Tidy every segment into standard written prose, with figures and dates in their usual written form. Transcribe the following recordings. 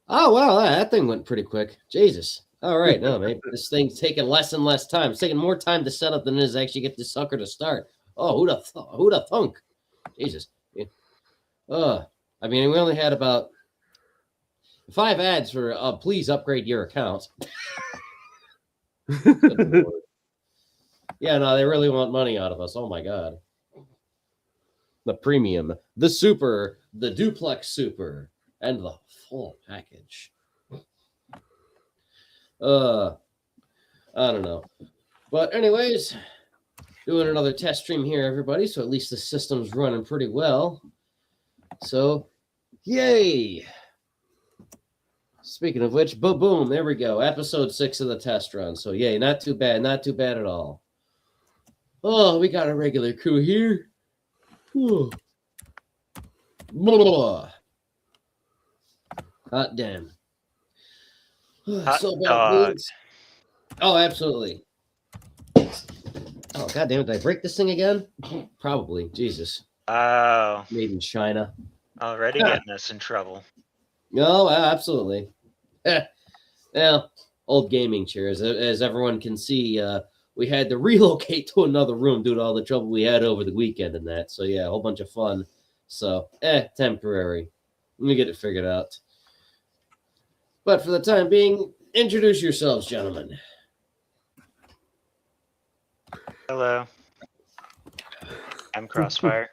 Oh, wow, that thing went pretty quick. Jesus. All right, no, mate. This thing's taking less and less time. It's taking more time to set up than it is to actually get this sucker to start. Oh, who'da thunk? Jesus. Yeah. I mean, we only had about 5 ads for please upgrade your account. Yeah, no, they really want money out of us. Oh my god. The premium, the super, the duplex super, and the full package. I don't know. But anyways, doing another test stream here, everybody. So at least the system's running pretty well. So, yay! Speaking of which, boom, there we go. Episode 6 of the test run. So yay, not too bad at all. Oh, we got a regular crew here. Whew. Blah. Hot damn. Hot so dogs. Oh, absolutely. Oh, god damn it. Did I break this thing again? Probably. Jesus. Oh. Made in China. Already getting us in trouble. No, absolutely. Well, old gaming chairs. As everyone can see, we had to relocate to another room due to all the trouble we had over the weekend and that. So, yeah, a whole bunch of fun. So, temporary. Let me get it figured out. But for the time being, introduce yourselves, gentlemen. Hello. I'm Crossfire.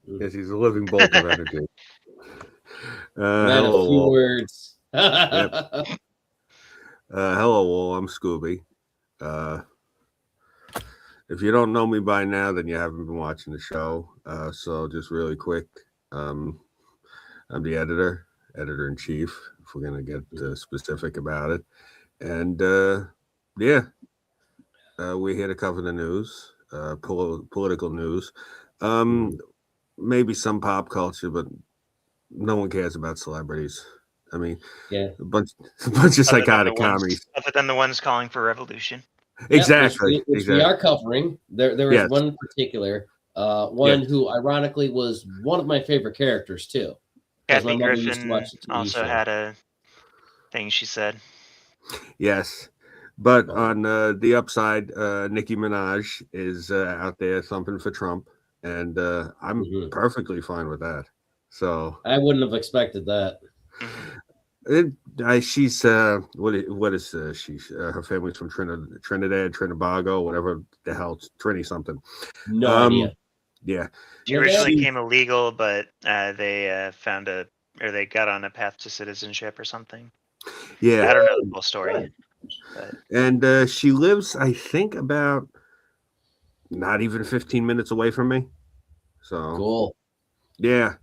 Yes, he's a living bolt of energy. Man, hello, a few words. Yep. Hello, Wall. I'm Scooby. If you don't know me by now, then you haven't been watching the show. So just really quick, I'm the editor-in-chief, if we're going to get specific about it. And, we're here to cover the news, political news. Maybe some pop culture, but no one cares about celebrities. I mean, a bunch of psychotic comedies. Other than the ones calling for revolution. Exactly. Which we are covering. There was one in particular, who ironically was one of my favorite characters too. Kathy Griffin also had a thing she said. Yes. But on the upside, Nicki Minaj is out there thumping for Trump. And I'm perfectly fine with that. So I wouldn't have expected that. She's what is she? Her family's from Trinidad, Trinbago, whatever the hell, Trini something. No idea. Yeah, she originally came illegal, but they they got on a path to citizenship or something. Yeah, I don't know the whole story. But. And she lives, I think, about not even 15 minutes away from me. So cool. Yeah.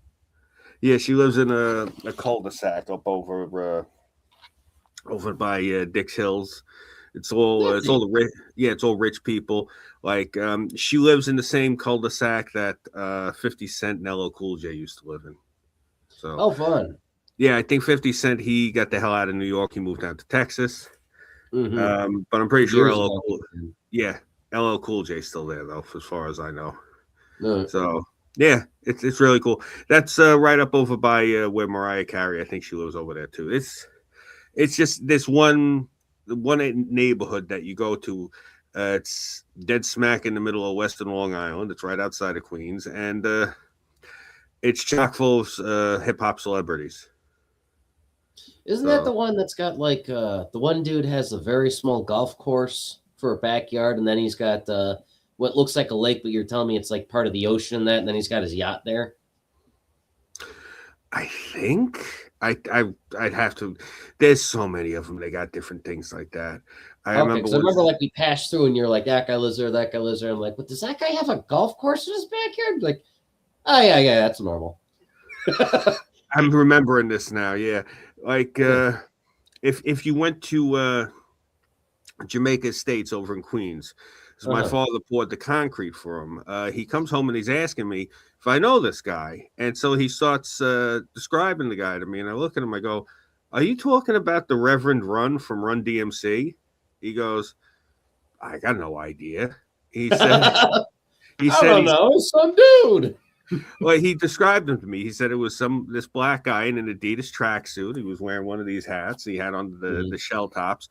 She lives in a cul-de-sac up over by Dix Hills. It's all rich people. Like she lives in the same cul-de-sac that 50 Cent and LL Cool J used to live in. So fun. Yeah, I think 50 Cent, he got the hell out of New York. He moved down to Texas. But I'm pretty sure LL Cool J's still there though, as far as I know. So yeah, it's really cool. That's right up over by where Mariah Carey, I think she lives over there too. It's just this one neighborhood that you go to. It's dead smack in the middle of Western Long Island. It's right outside of Queens, and it's chock full of hip hop celebrities. Isn't that the one that's got like the one dude has a very small golf course for a backyard, and then he's got what looks like a lake, but you're telling me it's like part of the ocean and that, and then he's got his yacht there? I think I'd have to. There's so many of them. They got different things like that. I remember like we passed through and you're like, that guy lives there, that guy lives there. I'm like, but does that guy have a golf course in his backyard? Like, oh yeah, that's normal. I'm remembering this now. Yeah. Like if you went to Jamaica Estates over in Queens, so my father poured the concrete for him. He comes home and he's asking me if I know this guy, and so he starts describing the guy to me, and I look at him, I go, "Are you talking about the Reverend Run from Run DMC?" He goes, "I got no idea." He said, "I don't know, some dude." Well, he described him to me. He said it was this black guy in an Adidas tracksuit. He was wearing one of these hats. He had on the shell tops,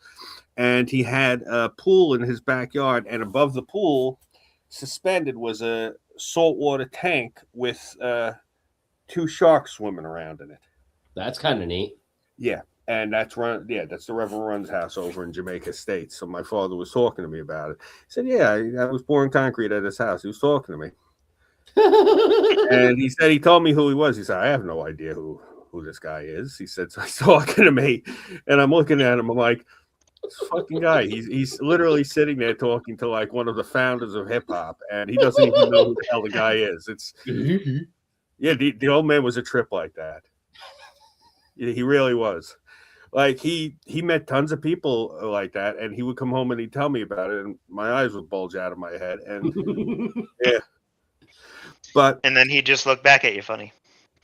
and he had a pool in his backyard. And above the pool, suspended, was a saltwater tank with 2 sharks swimming around in it. That's kind of neat. Yeah. And that's the Reverend Run's house over in Jamaica State. So my father was talking to me about it. He said, yeah, I was pouring concrete at his house. He was talking to me. And he said, he told me who he was. He said, I have no idea who this guy is. He said, so he's talking to me. And I'm looking at him. I'm like, this fucking guy. He's literally sitting there talking to like one of the founders of hip hop. And he doesn't even know who the hell the guy is. The old man was a trip like that. He really was. Like he met tons of people like that, and he would come home and he'd tell me about it, and my eyes would bulge out of my head. And yeah, and then he'd just look back at you funny.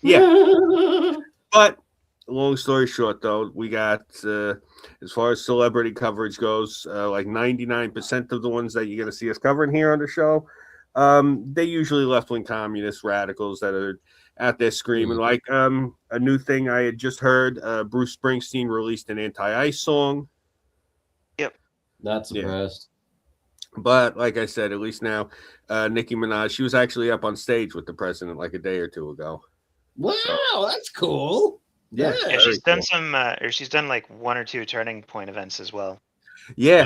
Yeah, but long story short, though, we got as far as celebrity coverage goes, like 99% of the ones that you're going to see us covering here on the show, they usually left-wing communist radicals that are out there screaming. Like a new thing I had just heard, Bruce Springsteen released an anti-ICE song. Yep. Not surprised. Yeah. But like I said, at least now Nicki Minaj, she was actually up on stage with the president like a day or two ago. Wow, that's cool. Yeah, she's done she's done like 1 or 2 Turning Point events as well. Yeah,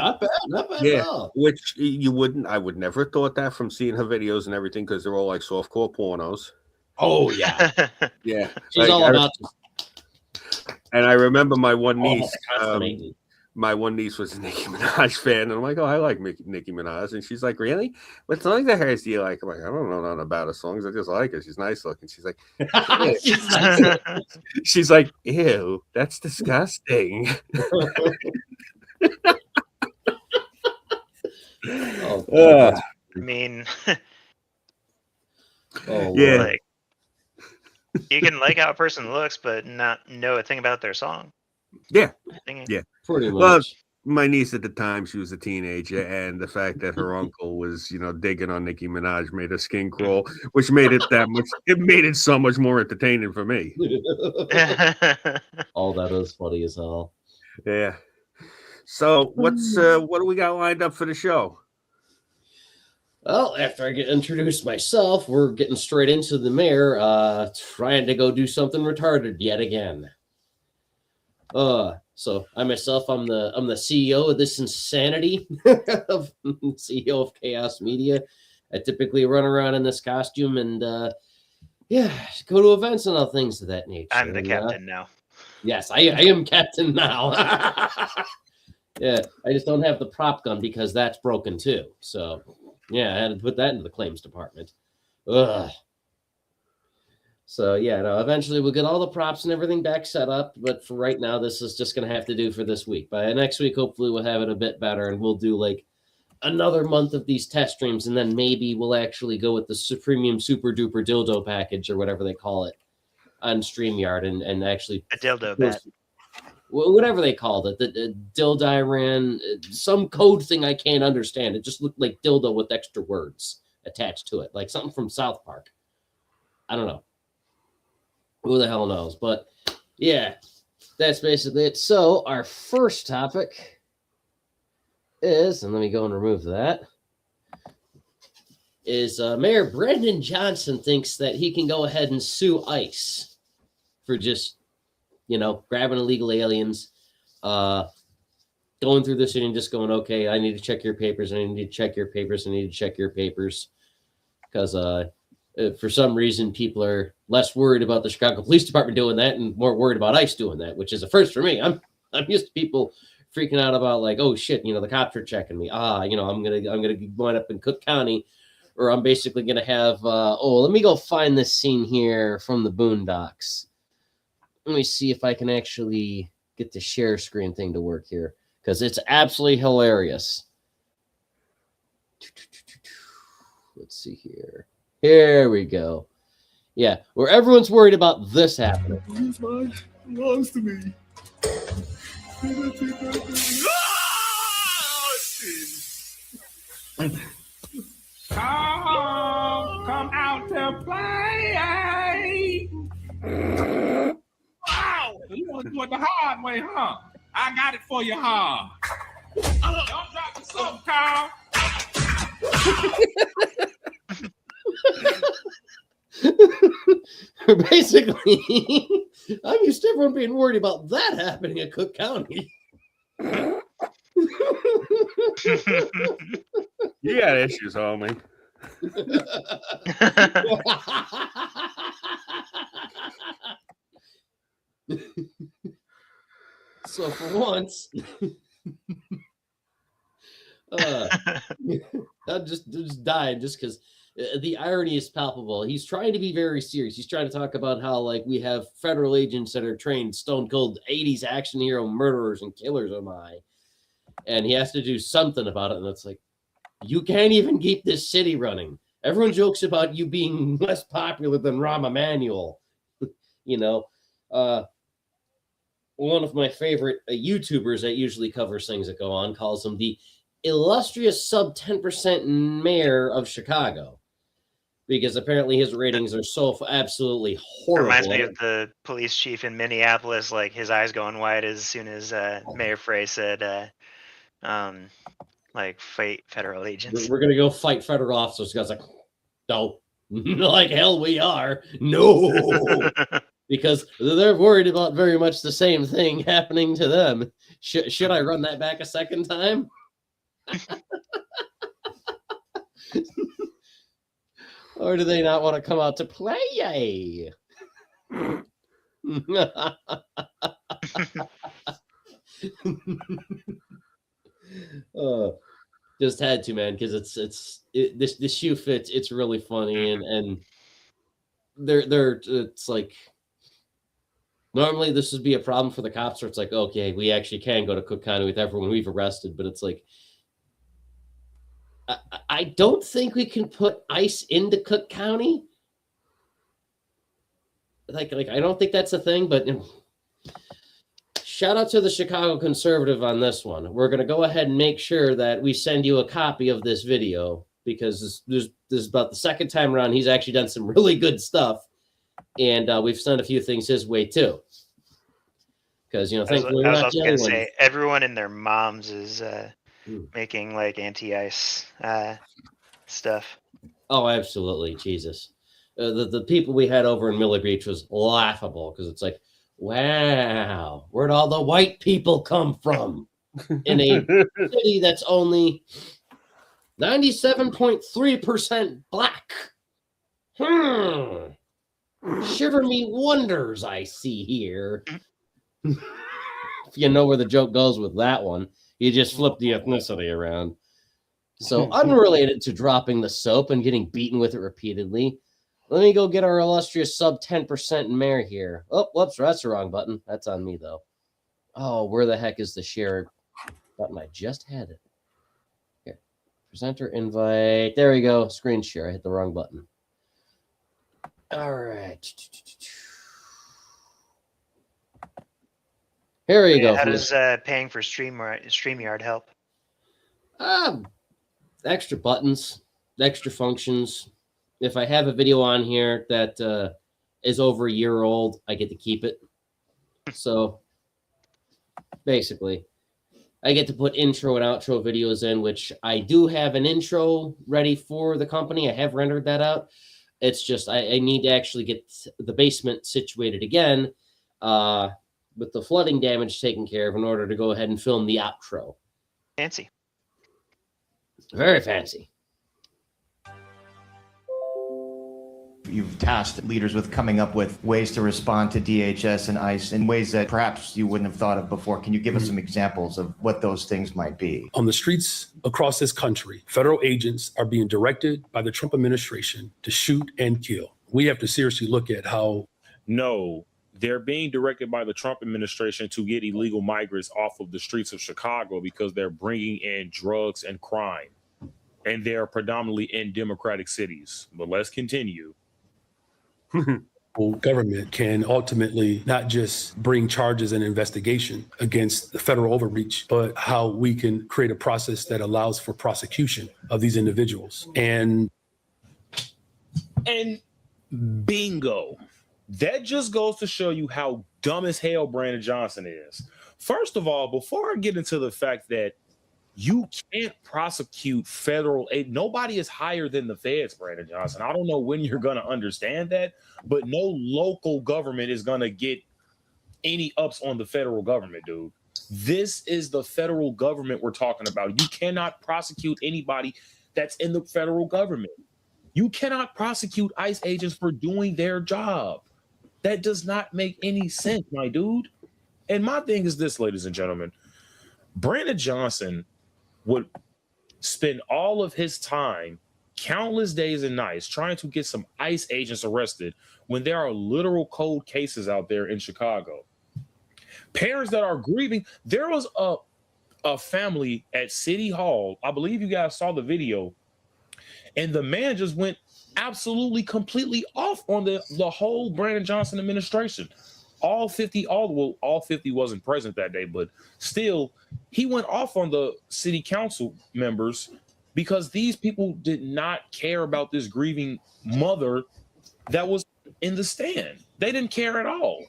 not bad at all. Which I would never have thought that from seeing her videos and everything, because they're all like softcore pornos. Oh yeah, yeah. She's all about. And I remember my one niece. My one niece was a Nicki Minaj fan, and I'm like, "Oh, I like Nicki Minaj," and she's like, "Really? What songs of hers do you like?" I'm like, "I don't know nothing about her songs. I just like her. She's nice looking." She's like, "She's like, ew, that's disgusting." I mean, yeah. Like, you can like how a person looks, but not know a thing about their song. Yeah, pretty much. Well, my niece at the time, she was a teenager, and the fact that her uncle was, digging on Nicki Minaj made her skin crawl, which made it it made it so much more entertaining for me. All that is funny as hell. Yeah. So what do we got lined up for the show? Well, after I get introduced myself, we're getting straight into the mayor trying to go do something retarded yet again. So I'm the CEO of this insanity, CEO of Chaos Media. I typically run around in this costume and go to events and all things of that nature. I'm the captain now. Yes, I am captain now. Yeah, I just don't have the prop gun because that's broken too. So yeah, I had to put that into the claims department. Ugh. So yeah, no, eventually we'll get all the props and everything back set up. But for right now, this is just going to have to do for this week. By next week, hopefully we'll have it a bit better and we'll do like another month of these test streams. And then maybe we'll actually go with the premium super duper dildo package or whatever they call it on StreamYard and actually a dildo bat. Whatever they called it, the dildiran, some code thing I can't understand. It just looked like dildo with extra words attached to it, like something from South Park. I don't know. Who the hell knows? But yeah, that's basically it. So our first topic is, and let me go and remove that, is Mayor Brendan Johnson thinks that he can go ahead and sue ICE for just, grabbing illegal aliens, going through the city and just going, okay, I need to check your papers. I need to check your papers. I need to check your papers. Because for some reason, people are less worried about the Chicago Police Department doing that and more worried about ICE doing that, which is a first for me. I'm used to people freaking out about like, oh shit, the cops are checking me. I'm gonna wind up in Cook County, or I'm basically gonna have let me go find this scene here from the Boondocks. Let me see if I can actually get the share screen thing to work here, because it's absolutely hilarious. Let's see here. Here we go. Yeah, where everyone's worried about this happening. This mine belongs to me. Come out to play. it the hard way, huh? I got it for you hard. Don't drop the soap, Carl. Basically, I'm used to everyone being worried about that happening in Cook County. You got issues, homie. So for once, I'm just dying just because the irony is palpable. He's trying to be very serious. He's trying to talk about how like we have federal agents that are trained stone cold 80s action hero murderers and killers am I. And he has to do something about it. And it's like, you can't even keep this city running. Everyone jokes about you being less popular than Rahm Emanuel. You know, one of my favorite YouTubers that usually covers things that go on calls him the illustrious sub 10% mayor of Chicago, because apparently his ratings are so absolutely horrible. Reminds me of the police chief in Minneapolis, like his eyes going wide as soon as Mayor Frey said, like, fight federal agents. We're going to go fight federal officers. The guy's like, no, like hell we are. No. Because they're worried about very much the same thing happening to them. Should I run that back a second time? Or do they not want to come out to play? Just had to, man, because this shoe fits. It's really funny, and they're it's like normally this would be a problem for the cops, where it's like, okay, we actually can go to Cook County with everyone we've arrested, but it's like, I don't think we can put ICE into Cook County. Like I don't think that's a thing, but shout out to the Chicago Conservative on this one. We're going to go ahead and make sure that we send you a copy of this video, because this is about the second time around he's actually done some really good stuff, and we've sent a few things his way too. Because, you know, thankfully I was also going to say, everyone and their moms is making like anti-ICE stuff. Oh, absolutely. Jesus. The people we had over in Miller Beach was laughable, because it's like, wow, where'd all the white people come from in a city that's only 97.3% black? Shiver me wonders, I see here. If you know where the joke goes with that one, you just flip the ethnicity around. So unrelated to dropping the soap and getting beaten with it repeatedly, let me go get our illustrious sub 10% mayor here. Oh, whoops, that's the wrong button. That's on me, though. Oh, where the heck is the share button? I just had it. Here. Presenter invite. There we go. Screen share. I hit the wrong button. All right. Here we go. How does paying for StreamYard help? Extra buttons, extra functions. If I have a video on here that is over a year old, I get to keep it. So basically, I get to put intro and outro videos in, which I do have an intro ready for the company. I have rendered that out. It's just I need to actually get the basement situated again with the flooding damage taken care of in order to go ahead and film the outro. Fancy. Very fancy. You've tasked leaders with coming up with ways to respond to DHS and ICE in ways that perhaps you wouldn't have thought of before. Can you give us some examples of what those things might be? On the streets across this country, federal agents are being directed by the Trump administration to shoot and kill. We have to seriously look at how... No, they're being directed by the Trump administration to get illegal migrants off of the streets of Chicago because they're bringing in drugs and crime. And they're predominantly in Democratic cities. But let's continue. Government can ultimately not just bring charges and investigation against the federal overreach, but how we can create a process that allows for prosecution of these individuals. And bingo. That just goes to show you how dumb as hell Brandon Johnson is. First of all, before I get into the fact that you can't prosecute federal aid, nobody is higher than the feds, Brandon Johnson. I don't know when you're going to understand that, but no local government is going to get any ups on the federal government, dude. This is the federal government we're talking about. You cannot prosecute anybody that's in the federal government. You cannot prosecute ICE agents for doing their job. That does not make any sense, my dude. And my thing is this, ladies and gentlemen. Brandon Johnson would spend all of his time, countless days and nights, trying to get some ICE agents arrested when there are literal cold cases out there in Chicago. Parents that are grieving. There was a family at City Hall. I believe you guys saw the video. And the man just went absolutely completely off on the whole Brandon Johnson administration. All 50 wasn't present that day, but still, he went off on the city council members because these people did not care about this grieving mother that was in the stand. They didn't care at all.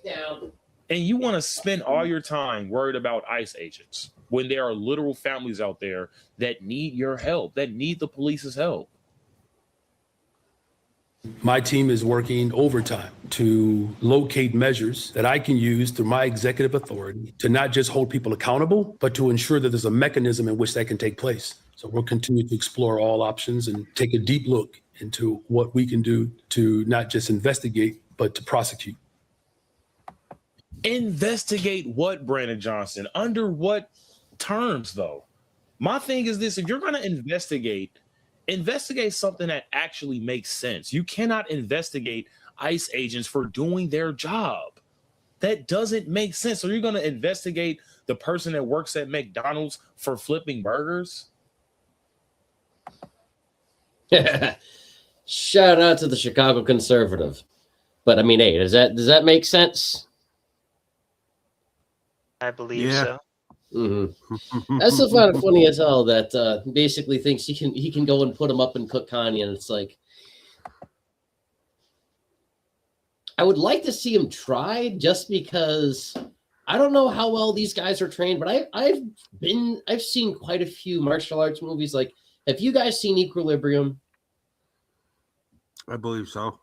And you want to spend all your time worried about ICE agents when there are literal families out there that need your help, that need the police's help. My team is working overtime to locate measures that I can use through my executive authority to not just hold people accountable, but to ensure that there's a mechanism in which that can take place. So we'll continue to explore all options and take a deep look into what we can do to not just investigate, but to prosecute. Investigate what, Brandon Johnson? Under what terms, though? My thing is this: if you're going to investigate something that actually makes sense. You cannot investigate ICE agents for doing their job. That doesn't make sense. So you're going to investigate the person that works at McDonald's for flipping burgers? Shout out to the Chicago Conservative. But I mean, hey, does that make sense? I believe so. Mm-hmm. That's so funny as hell that basically thinks he can go and put him up in Cook County, and it's like, I would like to see him try, just because I don't know how well these guys are trained, but I've seen quite a few martial arts movies. Like, have you guys seen Equilibrium? I believe so.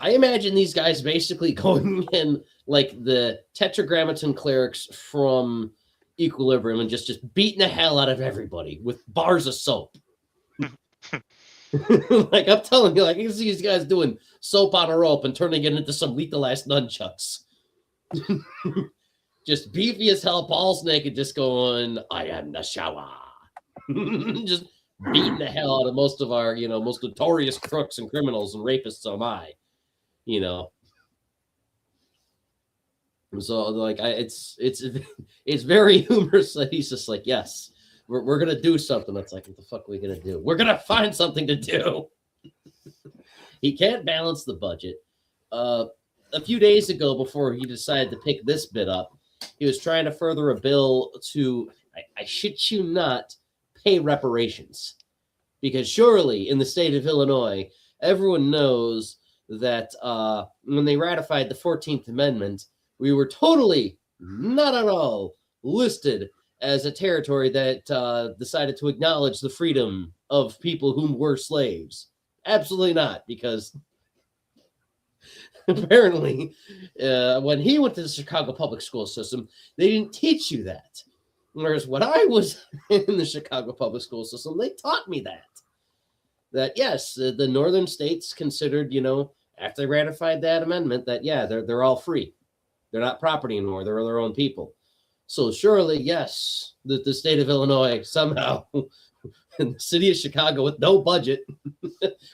I imagine these guys basically going in like the Tetragrammaton clerics from Equilibrium and just beating the hell out of everybody with bars of soap. Like, I'm telling you, like, you can see these guys doing soap on a rope and turning it into some lethal ass nunchucks. Just beefy as hell, balls naked, just going, I am the shower. Just beating the hell out of most of our, most notorious crooks and criminals and rapists on my, So like, it's very humorous that he's just like, yes, we're gonna do something. That's like, what the fuck are we gonna do? We're gonna find something to do. He can't balance the budget. A few days ago, before he decided to pick this bit up, he was trying to further a bill to, I shit you not, pay reparations. Because surely in the state of Illinois, everyone knows that when they ratified the 14th Amendment, we were totally, not at all, listed as a territory that decided to acknowledge the freedom of people whom were slaves. Absolutely not, because apparently when he went to the Chicago public school system, they didn't teach you that. Whereas when I was in the Chicago public school system, they taught me that yes, the northern states considered, after they ratified that amendment, that, yeah, they're all free. They're not property anymore. They're their own people. So surely, yes, the state of Illinois somehow, in the city of Chicago with no budget,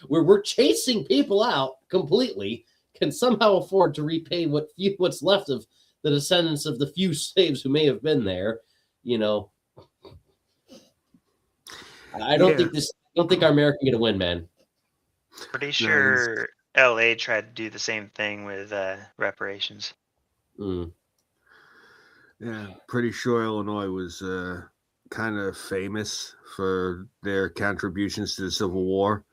where we're chasing people out completely, can somehow afford to repay what's left of the descendants of the few slaves who may have been there. I don't think our America can get a win, man. Pretty sure LA tried to do the same thing with reparations. Yeah, pretty sure Illinois was kind of famous for their contributions to the Civil War.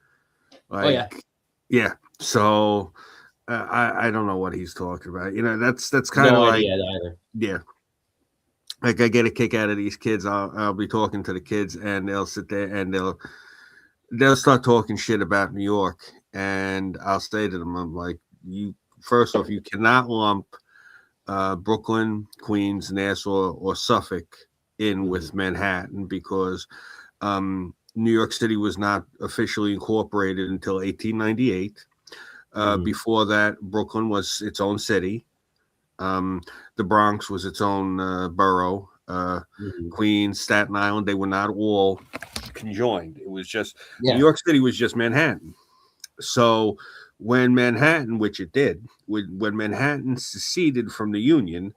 Yeah. So I don't know what he's talking about. You know, that's kind of No like idea either. yeah. Like I get a kick out of these kids. I'll be talking to the kids, and they'll sit there and they'll start talking shit about New York, and I'll say to them, I'm like, you first off, you cannot lump Brooklyn, Queens, Nassau, or Suffolk in with Manhattan because New York City was not officially incorporated until 1898. Before that, Brooklyn was its own city. The Bronx was its own borough. Queens, Staten Island, they were not all conjoined. It was just New York City was just Manhattan. So when Manhattan, which it did, when Manhattan seceded from the Union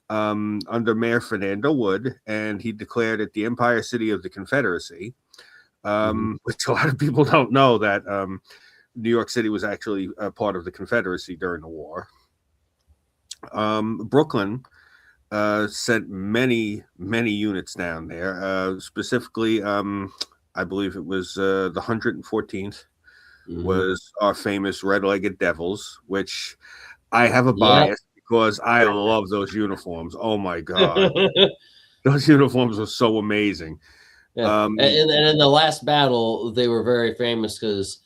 under Mayor Fernando Wood, and he declared it the Empire City of the Confederacy, which a lot of people don't know that New York City was actually a part of the Confederacy during the war. Brooklyn sent many units down there. Specifically, I believe it was the 114th was our famous red-legged Devils, which I have a bias because I love those uniforms. Oh my god, those uniforms were so amazing. Yeah. And in the last battle, they were very famous because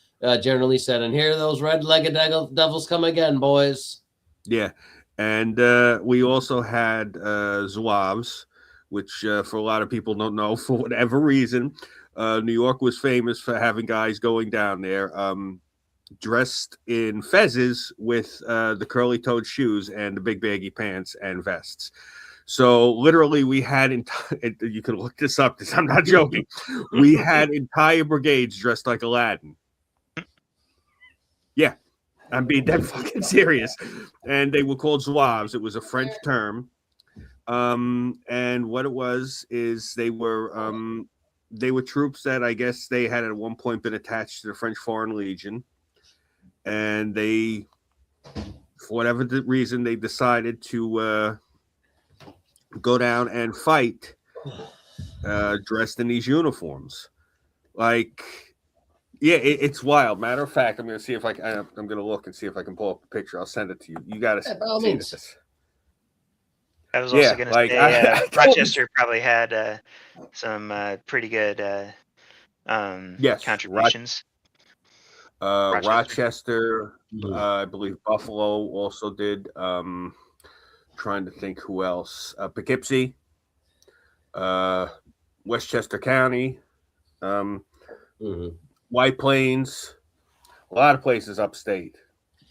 General Lee said, "And here those red-legged devils come again, boys." Yeah. And we also had Zouaves, which for a lot of people don't know for whatever reason. New York was famous for having guys going down there dressed in fezzes with the curly-toed shoes and the big baggy pants and vests. So literally we had, you can look this up, I'm not joking, we had entire brigades dressed like Aladdin. Yeah. I'm being dead fucking serious. And they were called Zouaves. It was a French term. And what it was is they were troops that I guess they had at one point been attached to the French Foreign Legion. And they, for whatever the reason, they decided to go down and fight dressed in these uniforms. Like, yeah, it's wild. Matter of fact, I'm going to see if I'm going to look and see if I can pull up a picture. I'll send it to you. You got to see this. I was also going to say Rochester probably had some pretty good contributions. Rochester, I believe Buffalo also did. Trying to think who else. Poughkeepsie, Westchester County, White Plains, a lot of places upstate.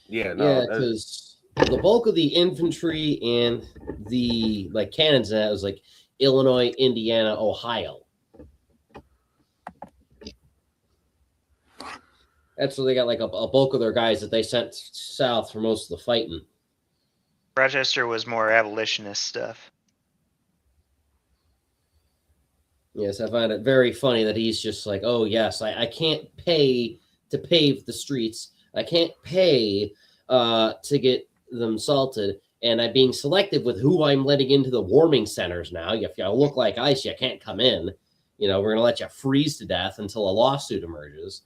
Yeah, because the bulk of the infantry and the cannons and that was like Illinois, Indiana, Ohio. That's where they got like a bulk of their guys that they sent south for most of the fighting. Rochester was more abolitionist stuff. Yes, I find it very funny that he's just like, oh, yes, I can't pay to pave the streets. I can't pay to get them salted. And I'm being selective with who I'm letting into the warming centers now. If you look like ice, you can't come in. You know, we're going to let you freeze to death until a lawsuit emerges.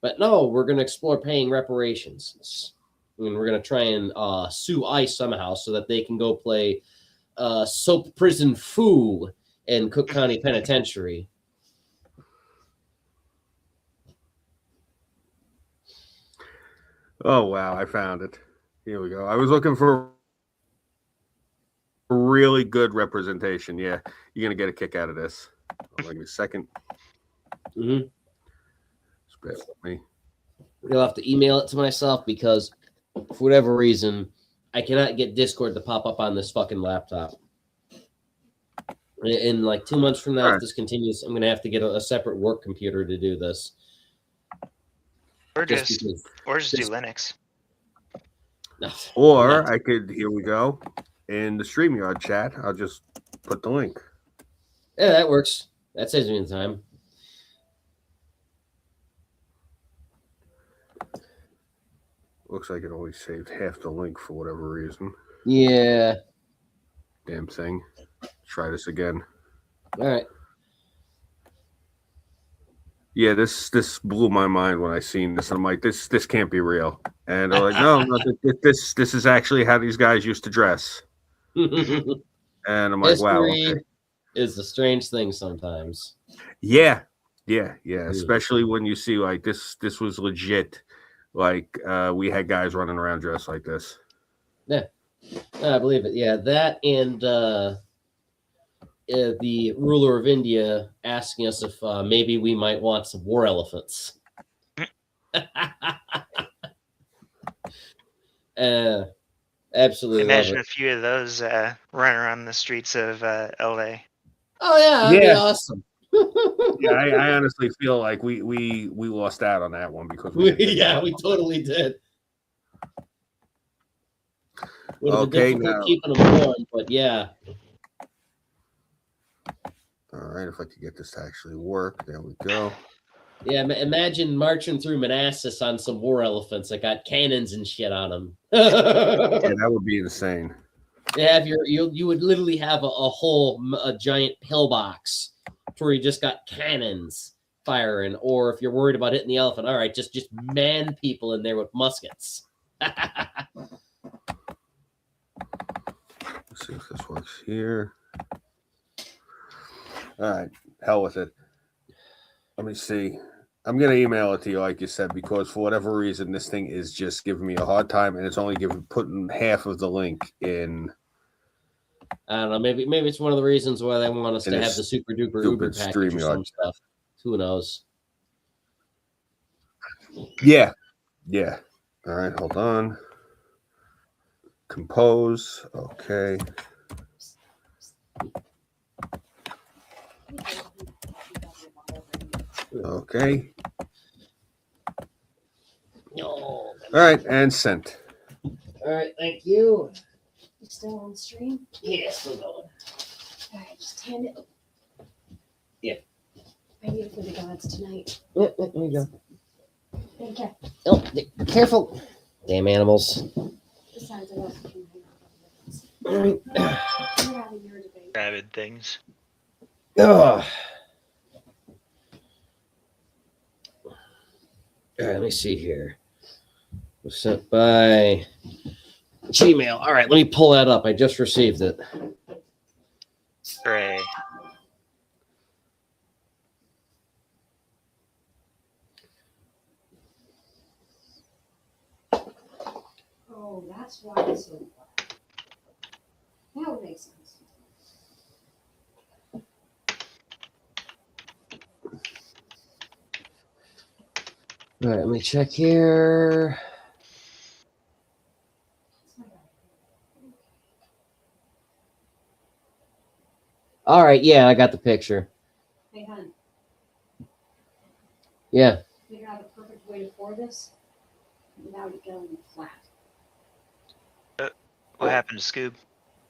But no, we're going to explore paying reparations. And we're going to try and sue ICE somehow so that they can go play soap prison foo in Cook County Penitentiary. Oh, wow. I found it. Here we go. I was looking for really good representation. Yeah. You're going to get a kick out of this. Give me a second. Mm-hmm. Just bear with me. You'll have to email it to myself because for whatever reason, I cannot get Discord to pop up on this fucking laptop. In like 2 months from now, if this continues, I'm going to have to get a separate work computer to do this. Or just do Linux. Or I could, here we go, in the StreamYard chat, I'll just put the link. Yeah, that works. That saves me time. Looks like it only saved half the link for whatever reason. Yeah. Damn thing. Try this again. All right. Yeah, this blew my mind when I seen this. I'm like, this can't be real. And they're like, no, this is actually how these guys used to dress. And I'm like, wow, okay. Is a strange thing sometimes. Yeah. Especially when you see like this was legit. Like we had guys running around dressed like this. Yeah, I believe it. Yeah, that and the ruler of India asking us if maybe we might want some war elephants. Absolutely. Imagine a few of those running around the streets of LA. Oh yeah, that'd be awesome. Yeah, I honestly feel like we lost out on that one because we totally did. Would have been difficult keeping them warm, but yeah. All right, if I could get this to actually work, there we go. Yeah, imagine marching through Manassas on some war elephants that got cannons and shit on them. Yeah, that would be insane. You would literally have a giant pillbox where you just got cannons firing, or if you're worried about hitting the elephant, all right, just man people in there with muskets. Let's see if this works here. All right, hell with it. Let me see. I'm gonna email it to you, like you said, because for whatever reason, this thing is just giving me a hard time, and it's only putting half of the link in. I don't know. Maybe it's one of the reasons why they want us to have the super duper Uber package or some stuff. Who knows? Yeah. All right, hold on. Compose. Okay. Okay. All right, and sent. All right, thank you. You still on the stream? Yeah, still going. All right, just hand it. Yeah. I need it for the gods tonight. Yeah, there you go. Thank you. Oh, careful. Damn animals. Besides, I also can All right. get out of your debate. Rabid things. Oh. All right, let me see here. It was sent by Gmail. All right, let me pull that up. I just received it. Hooray. Oh, that's why it's so black. That would make sense. All right, let me check here. All right, yeah, I got the picture. Hey, hun, Yeah. figure out the perfect way to pour this without it going flat. What happened to Scoob?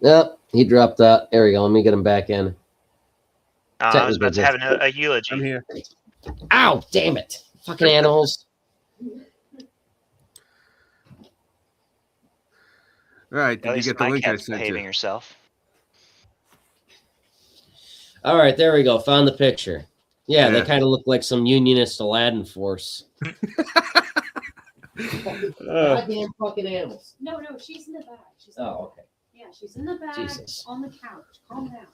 Yep, he dropped out. There we go. Let me get him back in. I was about to have a eulogy. I'm here. Ow, damn it. Fucking animals. All right, did At you least get the my link I cat's sent behaving you? herself. All right, there we go. Found the picture. Yeah, they kind of look like some unionist Aladdin force. Goddamn fucking animals. No, she's in the back. She's okay. Yeah, she's in the back Jesus. on the couch. Calm down.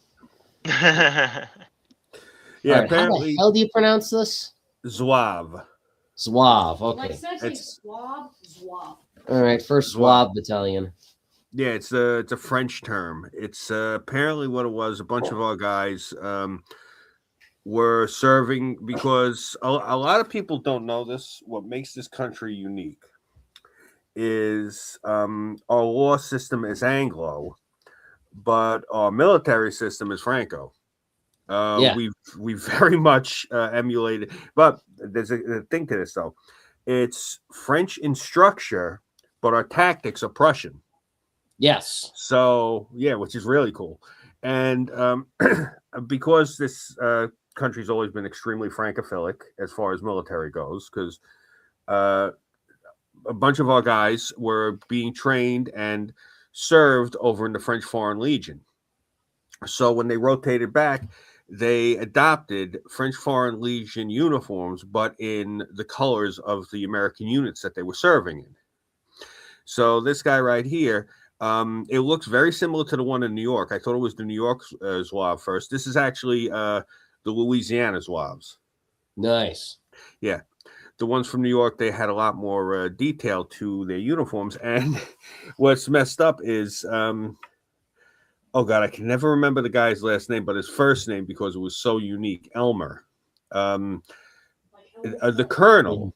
Yeah, right, apparently. How the hell do you pronounce this? Zouave. Zouave. Okay. Like essentially swab. All right, first Zouave Battalion. Yeah, it's a French term. It's apparently what it was. A bunch of our guys were serving because a lot of people don't know this. What makes this country unique is our law system is Anglo, but our military system is Franco. We've very much emulated, but there's a thing to this though. It's French in structure, but our tactics are Prussian. Yes. So yeah, which is really cool, and because this country's always been extremely Francophilic as far as military goes, because a bunch of our guys were being trained and served over in the French Foreign Legion. So when they rotated back, they adopted French Foreign Legion uniforms, but in the colors of the American units that they were serving in. So this guy right here, it looks very similar to the one in New York. I thought it was the New York Zouave first. This is actually the Louisiana Zouaves. Nice. Yeah. The ones from New York, they had a lot more detail to their uniforms. And what's messed up is... oh God, I can never remember the guy's last name, but his first name, because it was so unique, Elmer. The colonel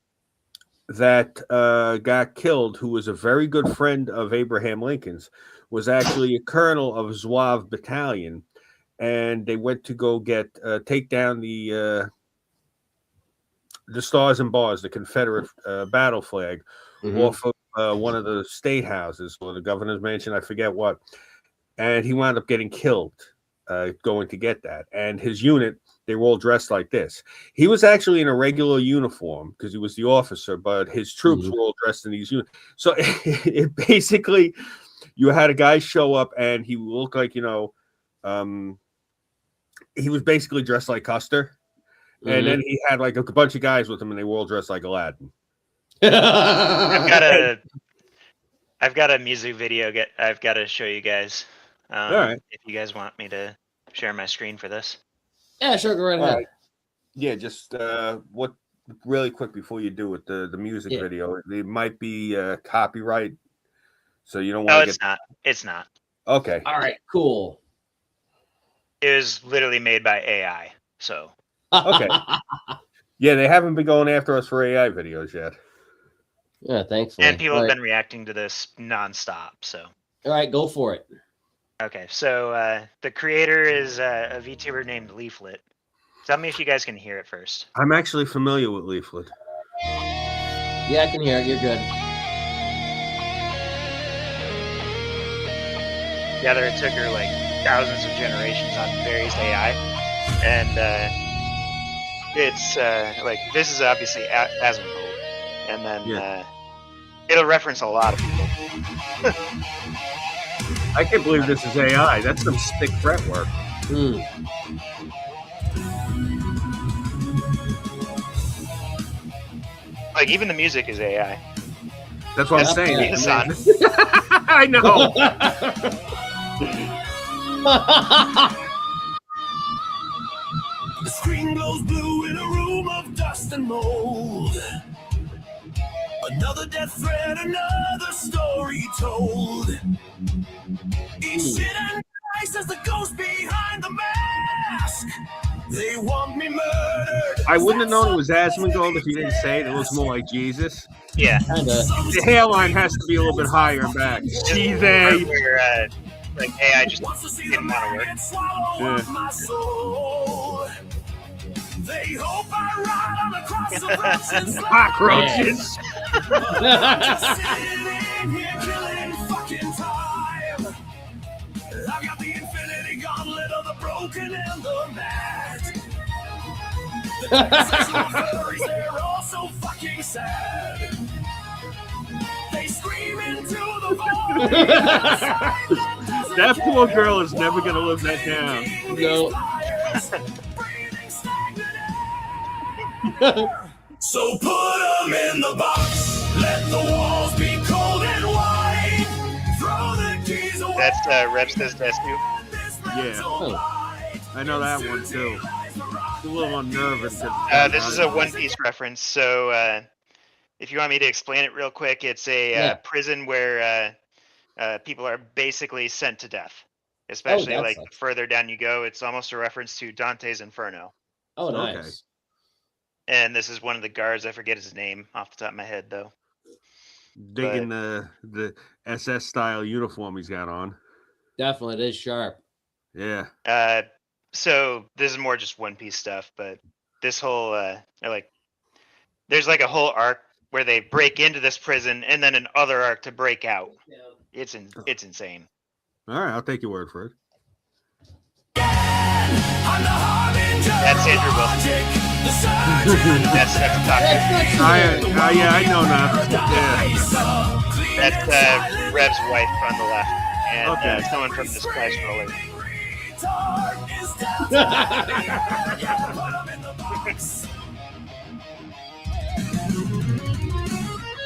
that got killed, who was a very good friend of Abraham Lincoln's, was actually a colonel of Zouave Battalion, and they went to go take down the Stars and Bars, the Confederate battle flag, off of one of the state houses or the governor's mansion, I forget what. And he wound up getting killed going to get that. And his unit, they were all dressed like this. He was actually in a regular uniform because he was the officer, but his troops were all dressed in these uniforms. So it basically, you had a guy show up and he looked like, he was basically dressed like Custer. And then he had like a bunch of guys with him and they were all dressed like Aladdin. I've got a music video I've got to show you guys. All right. If you guys want me to share my screen for this. Yeah, sure, go right ahead. Yeah, just what really quick before you do it, the music video. It might be copyright, so you don't want to it's not. It's not. Okay. All right, cool. It was literally made by AI, so. Okay. Yeah, they haven't been going after us for AI videos yet. Yeah, thankfully. And people have been reacting to this nonstop, so. All right, go for it. Okay, so the creator is a VTuber named Leaflet. Tell me if you guys can hear it first. I'm actually familiar with Leaflet. Yeah, I can hear it. You're good. Together, it took her like thousands of generations on various AI, and it's like this is obviously Asmongold, and then it'll reference a lot of people. I can't believe this is AI. That's some stick fretwork. Like even the music is AI. That's what I'm saying. I know. The screen glows blue in a room of dust and mold. Another death threat, another story told. Each shit and dice as the ghost behind the mask. They want me murdered. I wouldn't have known it was Asmongold if you didn't say it. It looks more like Jesus. Yeah. The hairline has to be a little bit higher back. Jesus. Like AI just didn't want to work. They hope I ride on the cross of roaches. Cockroaches. Just sitting here killing fucking time. I got the infinity gauntlet of the broken and the mad. The sexual furries, they're all so fucking sad. They scream into the void. That poor girl is never going to live that down. No. So put them in the box. Let the walls be cold and white. Throw the keys away. That's Reps This Test too. Yeah. Oh. I know that one too. It's a little unnerving. This is a One Piece reference. So if you want me to explain it real quick, it's a prison where people are basically sent to death. Especially like the further down you go, it's almost a reference to Dante's Inferno. Oh, nice. Okay. And this is one of the guards. I forget his name off the top of my head, though. Digging the SS style uniform he's got on. Definitely, it is sharp. Yeah. So this is more just One Piece stuff, but this whole there's like a whole arc where they break into this prison and then another arc to break out. It's insane. All right, I'll take your word for it. That's Andrew Wilson. That's Taku. Yeah, I know now. Yeah. That's Rev's wife on the left, and someone from this Christ roller. heart is down to yeah, put them in the box.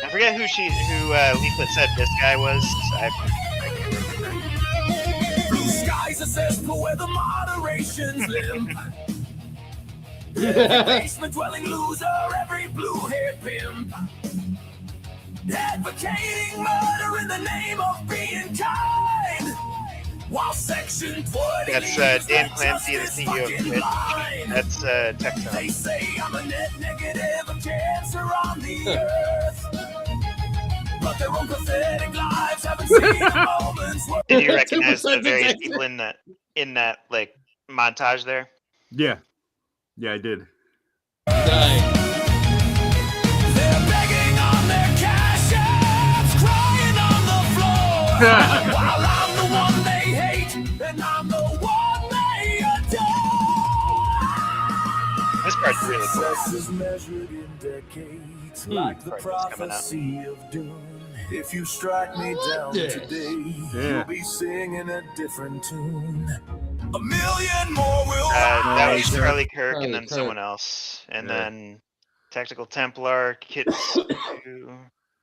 I forget who Leaflet said this guy was. Blue skies accessible where the moderations live. Basement dwelling loser, every blue-haired pimp. Advocating murder in the name of being kind. While Section 20 that's Dan Clancy, the CEO of Twitch. That's Texan. They say I'm a net negative, a cancer on the earth. But their own pathetic lives haven't seen moments. Did you recognize the various people in that like montage there? Yeah. Yeah, I did. They're begging on their cash apps, crying on the floor. While I'm the one they hate, and I'm the one they adore. This part's really cool. Success is measured in decades, like the prophecy of doom. If you strike me down today, you'll be singing a different tune. A million more will that was Charlie Kirk and then someone else. And then Tactical Templar, Kits.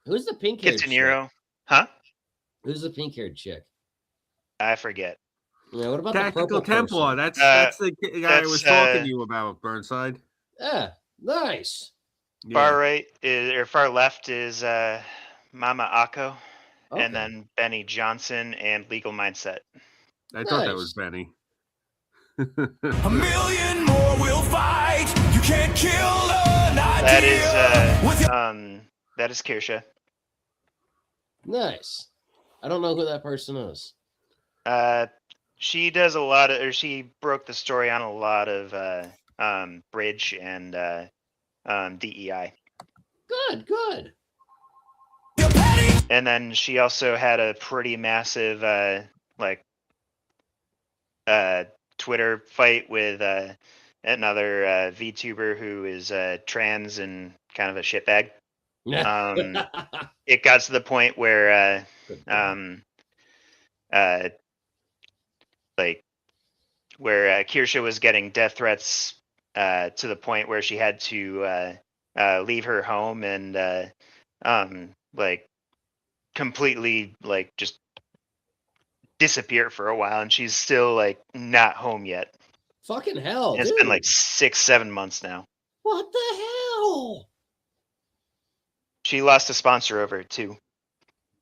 Who's the pink-haired Kitsuniro. Huh? Who's the pink-haired chick? I forget. Yeah, what about Tactical the purple Templar? person? That's the guy I was talking to you about, Burnside. Yeah, nice. Far right or far left is Mama Akko, and then Benny Johnson and Legal Mindset. I thought that was Benny. a million more will fight. You can't kill an idea. That is Kirsha. Nice. I don't know who that person is. She does a lot of, or she broke the story on a lot of Bridge and DEI. Good. And then she also had a pretty massive Twitter fight with another VTuber who is trans and kind of a shitbag. It got to the point where Kirsha was getting death threats to the point where she had to leave her home and completely just disappear for a while, and she's still not home yet. Fucking hell. And it's been 6-7 months now. What the hell? She lost a sponsor over it too.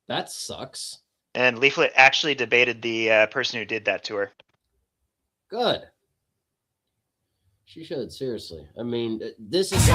That sucks. And Leaflet actually debated the person who did that to her. Good. She should, seriously. I mean, this is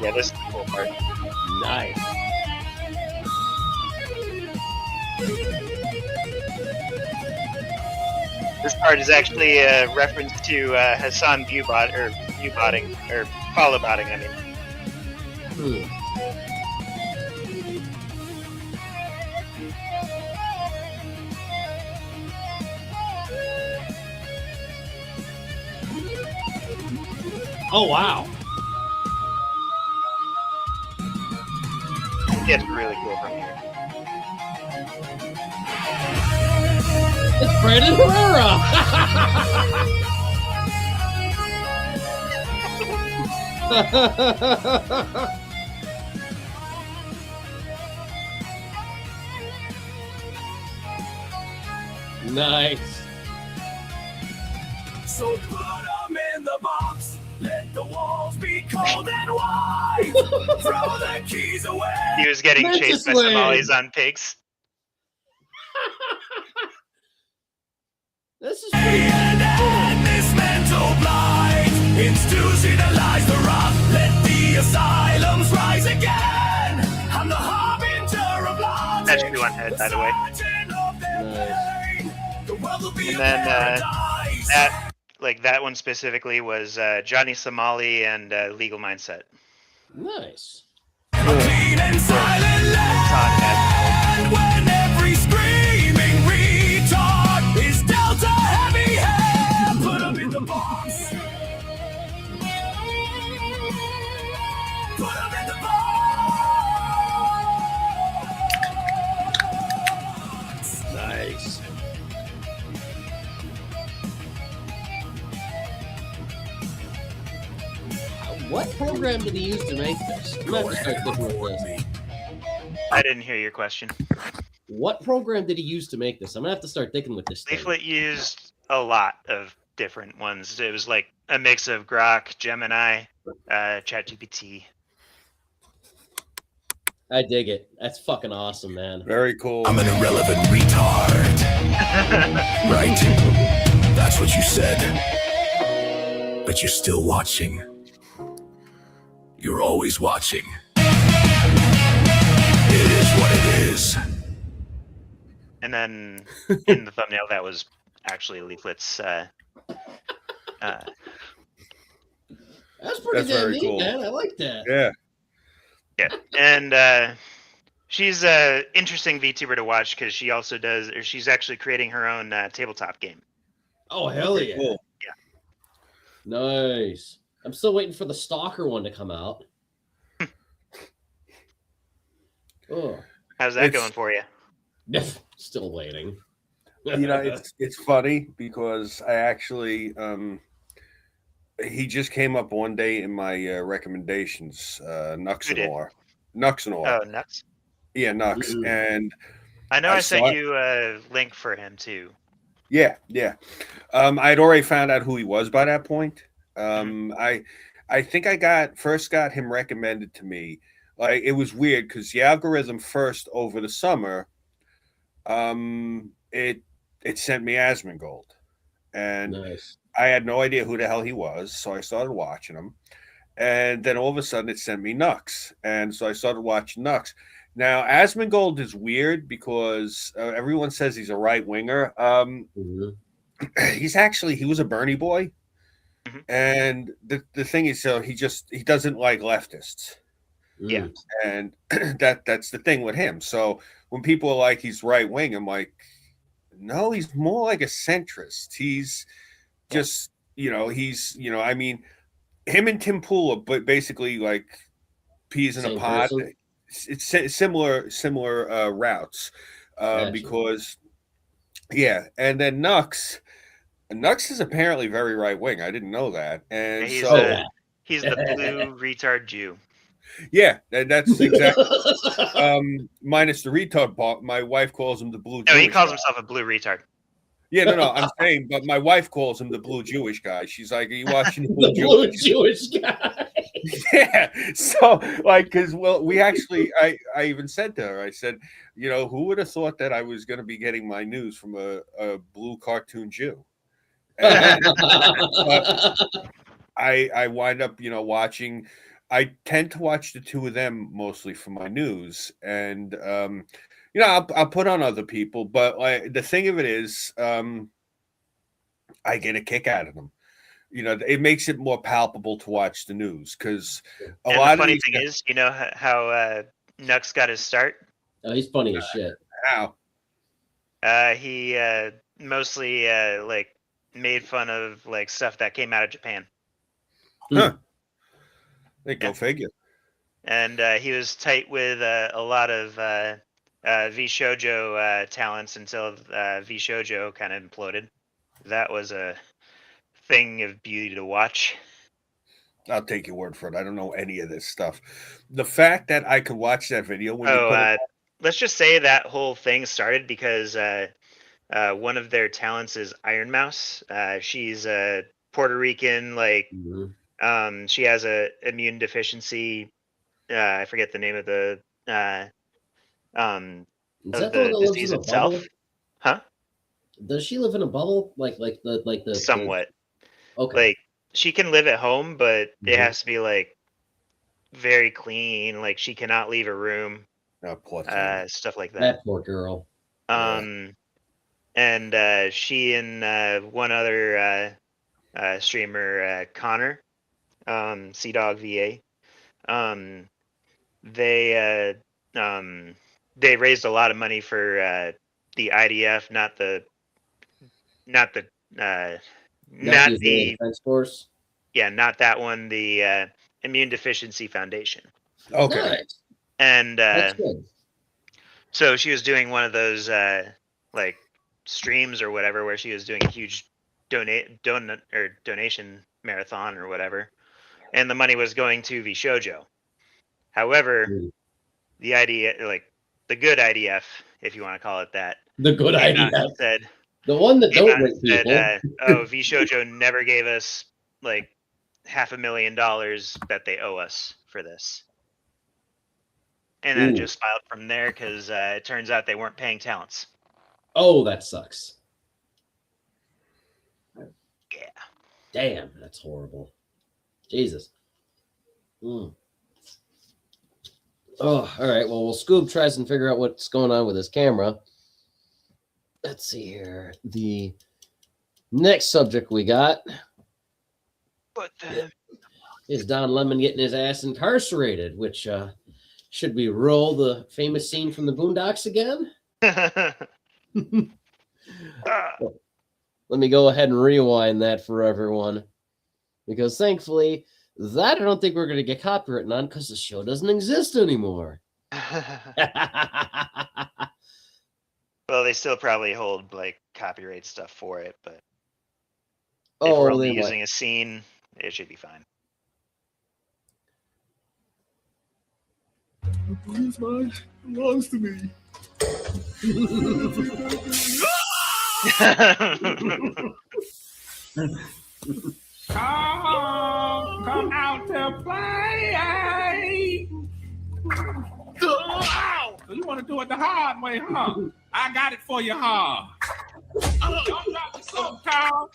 yeah, this is the cool part. Nice. This part is actually a reference to Hassan viewbotting, or follow botting, I mean. Oh, wow. It's really cool from here. It's Brandon Herrera. Nice. So put them in the box. Let the walls be cold and white. Throw the keys away. He was getting chased by Somalis on pigs. This is pretty cool. This mental blind. Institutionalize the rock. Let the asylums rise again. I'm the harbinger of love. 2 on head, by the way. Nice. And then that one specifically was Johnny Somali and Legal Mindset. Nice. Clean and silent land. When every screaming retard is dealt a heavy hand, put him in the box. Put him in the box. Nice. What program did he use to make this? I'm gonna have to start looking with this. I didn't hear your question. What program did he use to make this? I'm gonna have to start thinking with this thing. Leaflet used a lot of different ones. It was like a mix of Grok, Gemini, ChatGPT. I dig it. That's fucking awesome, man. Very cool. I'm an irrelevant retard. Right? That's what you said. But you're still watching. You're always watching. It is what it is. And then in the thumbnail, that was actually Leaflet's. That's pretty damn very neat, cool. man. I like that. Yeah. Yeah, and she's an interesting VTuber to watch because she also does, or she's actually creating her own tabletop game. Oh, hell yeah. Cool. Yeah. Nice. I'm still waiting for the Stalker one to come out. Oh. How's that going for you? Still waiting. It's funny because I actually he just came up one day in my recommendations, Nuxanor. Oh, Nux? Yeah, Nux. Mm-hmm. And I know I sent you a link for him too. Yeah. I'd already found out who he was by that point. I think I first got him recommended to me. Like, it was weird because the algorithm first over the summer, it sent me Asmongold, and Nice. I had no idea who the hell he was, so I started watching him, and then all of a sudden it sent me Nux, and so I started watching Nux. Now Asmongold is weird because everyone says he's a right winger. He was a Bernie boy, and the thing is, so he doesn't like leftists. Yeah, and that's the thing with him. So when people are like he's right wing, I'm like, no, he's more like a centrist. He's just I mean, him and Tim Pool are but basically like peas in a pod. It's similar routes because and then Nux is apparently very right wing. I didn't know that, and he's so he's the blue retard Jew. Yeah, that's exactly. Minus the retard part. My wife calls him the blue. No, he calls guy. himself a blue retard. Yeah, no. I'm saying, but my wife calls him the blue Jewish guy. She's like, "Are you watching the blue, Jewish guy?" Yeah. So, like, because we actually, I even said to her, I said, who would have thought that I was going to be getting my news from a blue cartoon Jew? And, I wind up, watching. I tend to watch the two of them mostly for my news, and I'll put on other people. But the thing of it is, I get a kick out of them. It makes it more palpable to watch the news because a lot of the funny thing is, how Nux got his start. Oh, he's funny as shit. How? He mostly made fun of like stuff that came out of Japan. Huh. Go figure. And he was tight with a lot of V Shoujo talents until V Shoujo kind of imploded. That was a thing of beauty to watch. I'll take your word for it. I don't know any of this stuff. The fact that I could watch that video when let's just say that whole thing started because one of their talents is Iron Mouse. She's a Puerto Rican, she has a immune deficiency. I forget the name of the disease itself. Huh? Does she live in a bubble? Like the somewhat. Okay. Like she can live at home, but it has to be like very clean. Like she cannot leave her room. stuff like that. That poor girl. And she and one other streamer, Connor, Sea Dog VA, they raised a lot of money for the IDF, not the Defense Force. Yeah, not that one. The Immune Deficiency Foundation. Okay. Nice. And That's good. so she was doing one of those like streams or whatever, where she was doing a huge donation marathon or whatever, and the money was going to Vishojo. However, the idea, like the good IDF, if you want to call it that, the good IDF, said the one that don't rape people. Oh, Vishojo never gave us like $500,000 that they owe us for this. And then it just filed from there because it turns out they weren't paying talents. Oh, that sucks. Yeah. Damn, that's horrible. Jesus. Oh, all right. Well, Scoob tries and figure out what's going on with his camera. Let's see here. The next subject we got is Don Lemon getting his ass incarcerated, which should we roll the famous scene from the Boondocks again? Let me go ahead and rewind that for everyone, because thankfully that I don't think we're going to get copyrighted on because the show doesn't exist anymore. Well, they still probably hold like copyright stuff for it, but if we're only using a scene, it should be fine. Please, mine belongs to me. Come out to play. Ow! So you want to do it the hard way, huh? I got it for you hard. Don't drop the soap, Carl.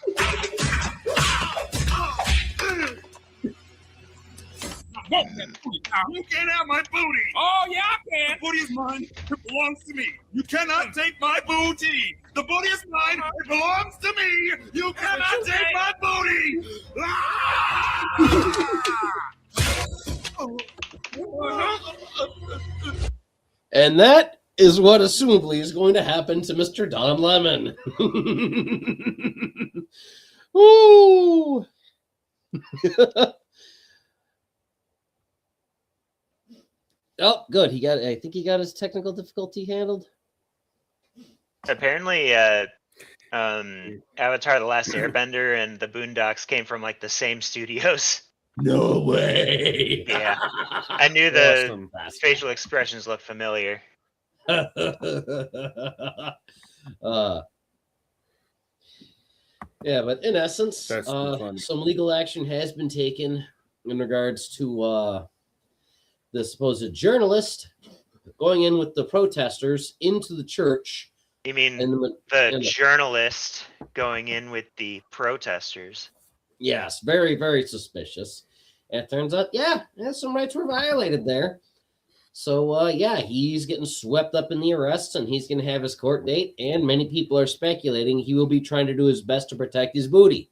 You can't have my booty. Oh, yeah, I can. The booty is mine. It belongs to me. You cannot take my booty. The booty is mine. It belongs to me. You cannot take my booty. And that is what assumably is going to happen to Mr. Don Lemon. Woo! Oh, good. I think he got his technical difficulty handled. Apparently, Avatar: The Last Airbender and the Boondocks came from like the same studios. No way. Yeah, I knew the facial expressions looked familiar. Yeah, but in essence, some legal action has been taken in regards to the supposed journalist going in with the protesters into the church. You mean the journalist going in with the protesters? Yes, very, very suspicious. And it turns out, some rights were violated there. So, he's getting swept up in the arrests, and he's going to have his court date, and many people are speculating he will be trying to do his best to protect his booty.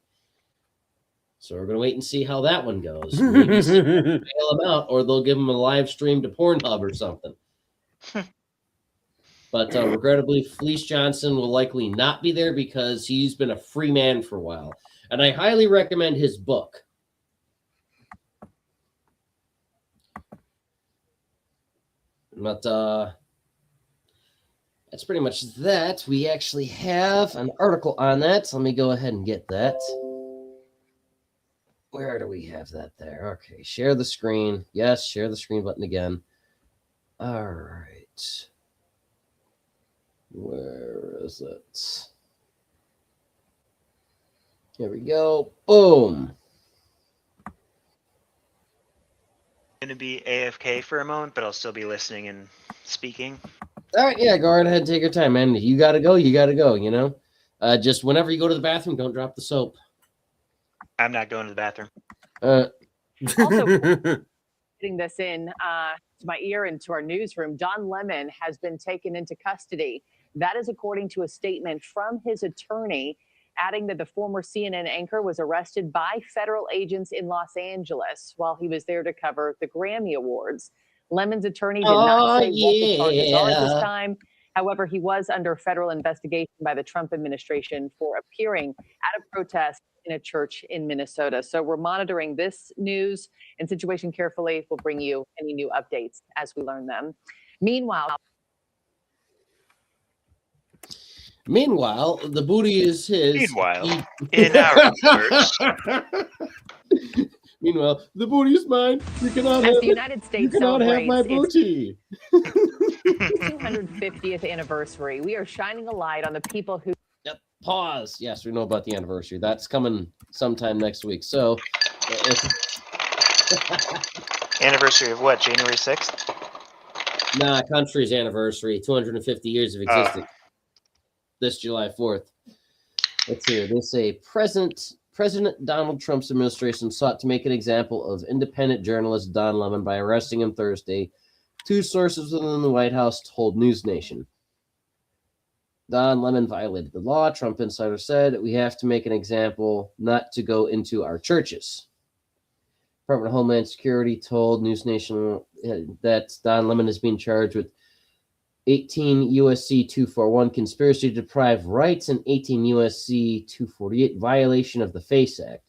So we're going to wait and see how that one goes. Maybe bail him out, or they'll give him a live stream to Pornhub or something. But regrettably, Felice Johnson will likely not be there because he's been a free man for a while. And I highly recommend his book. But that's pretty much that. We actually have an article on that. So let me go ahead and get that. Where do we have that there? Okay, share the screen. Yes, share the screen button again. All right. Where is it? Here we go. Boom. Going to be AFK for a moment, but I'll still be listening and speaking. All right, yeah, go right ahead and take your time, man. You got to go, you know? Just whenever you go to the bathroom, don't drop the soap. I'm not going to the bathroom. Also, putting this in, To my ear and to our newsroom, Don Lemon has been taken into custody. That is according to a statement from his attorney, adding that the former CNN anchor was arrested by federal agents in Los Angeles while he was there to cover the Grammy Awards. Lemon's attorney did not say what the charges are at this time. However, he was under federal investigation by the Trump administration for appearing at a protest in a church in Minnesota. So we're monitoring this news and situation carefully. We'll bring you any new updates as we learn them. Meanwhile, the booty is his. Meanwhile, in our reports. Meanwhile, the booty is mine. You cannot have the United States you cannot have my booty. 250th anniversary. We are shining a light on the people who. Yep. Pause. Yes, we know about the anniversary. That's coming sometime next week. So, anniversary of what? January 6th? Nah, country's anniversary. 250 years of existence. This July 4th. Let's hear. They say President Donald Trump's administration sought to make an example of independent journalist Don Lemon by arresting him Thursday. Two sources within the White House told News Nation. Don Lemon violated the law. Trump insider said, we have to make an example not to go into our churches. Department of Homeland Security told News Nation that Don Lemon is being charged with 18 U.S.C. 241 conspiracy to deprive rights and 18 U.S.C. 248 violation of the FACE Act,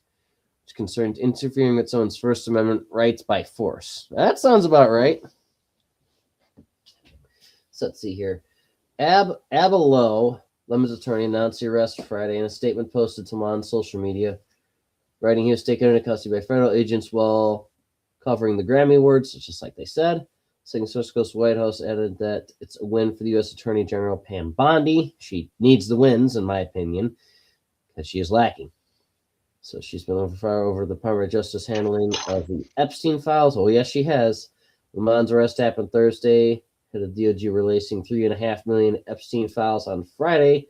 which concerns interfering with someone's First Amendment rights by force. That sounds about right. So let's see here. Abelo, Lemon's attorney, announced the arrest Friday in a statement posted to him on social media, writing he was taken into custody by federal agents while covering the Grammy Awards, just like they said. Second source goes to White House added that it's a win for the U.S. Attorney General Pam Bondi. She needs the wins, in my opinion, because she is lacking. So she's been over far over the Department of Justice handling of the Epstein files. Oh, yes, she has. Lemon's arrest happened Thursday. Had a DOJ releasing 3.5 million Epstein files on Friday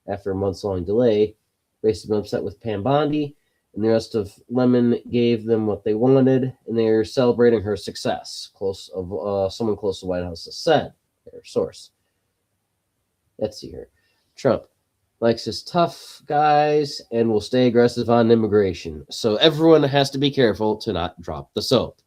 after a months-long delay. Basically been upset with Pam Bondi, and the rest of Lemon gave them what they wanted, and they're celebrating her success. Someone close to the White House has said, their source. Let's see here. Trump likes his tough guys and will stay aggressive on immigration. So everyone has to be careful to not drop the soap.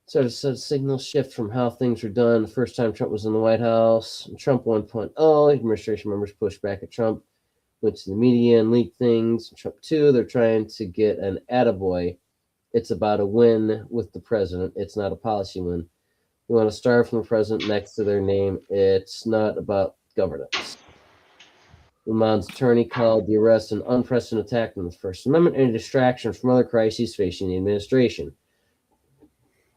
So it's a signal shift from how things were done the first time Trump was in the White House. Trump 1.0, administration members pushed back at Trump, went to the media and leaked things. Trump 2, they're trying to get an attaboy. It's about a win with the president. It's not a policy win. You want a star from the president next to their name. It's not about governance. Lemon's attorney called the arrest an unprecedented attack on the First Amendment and a distraction from other crises facing the administration.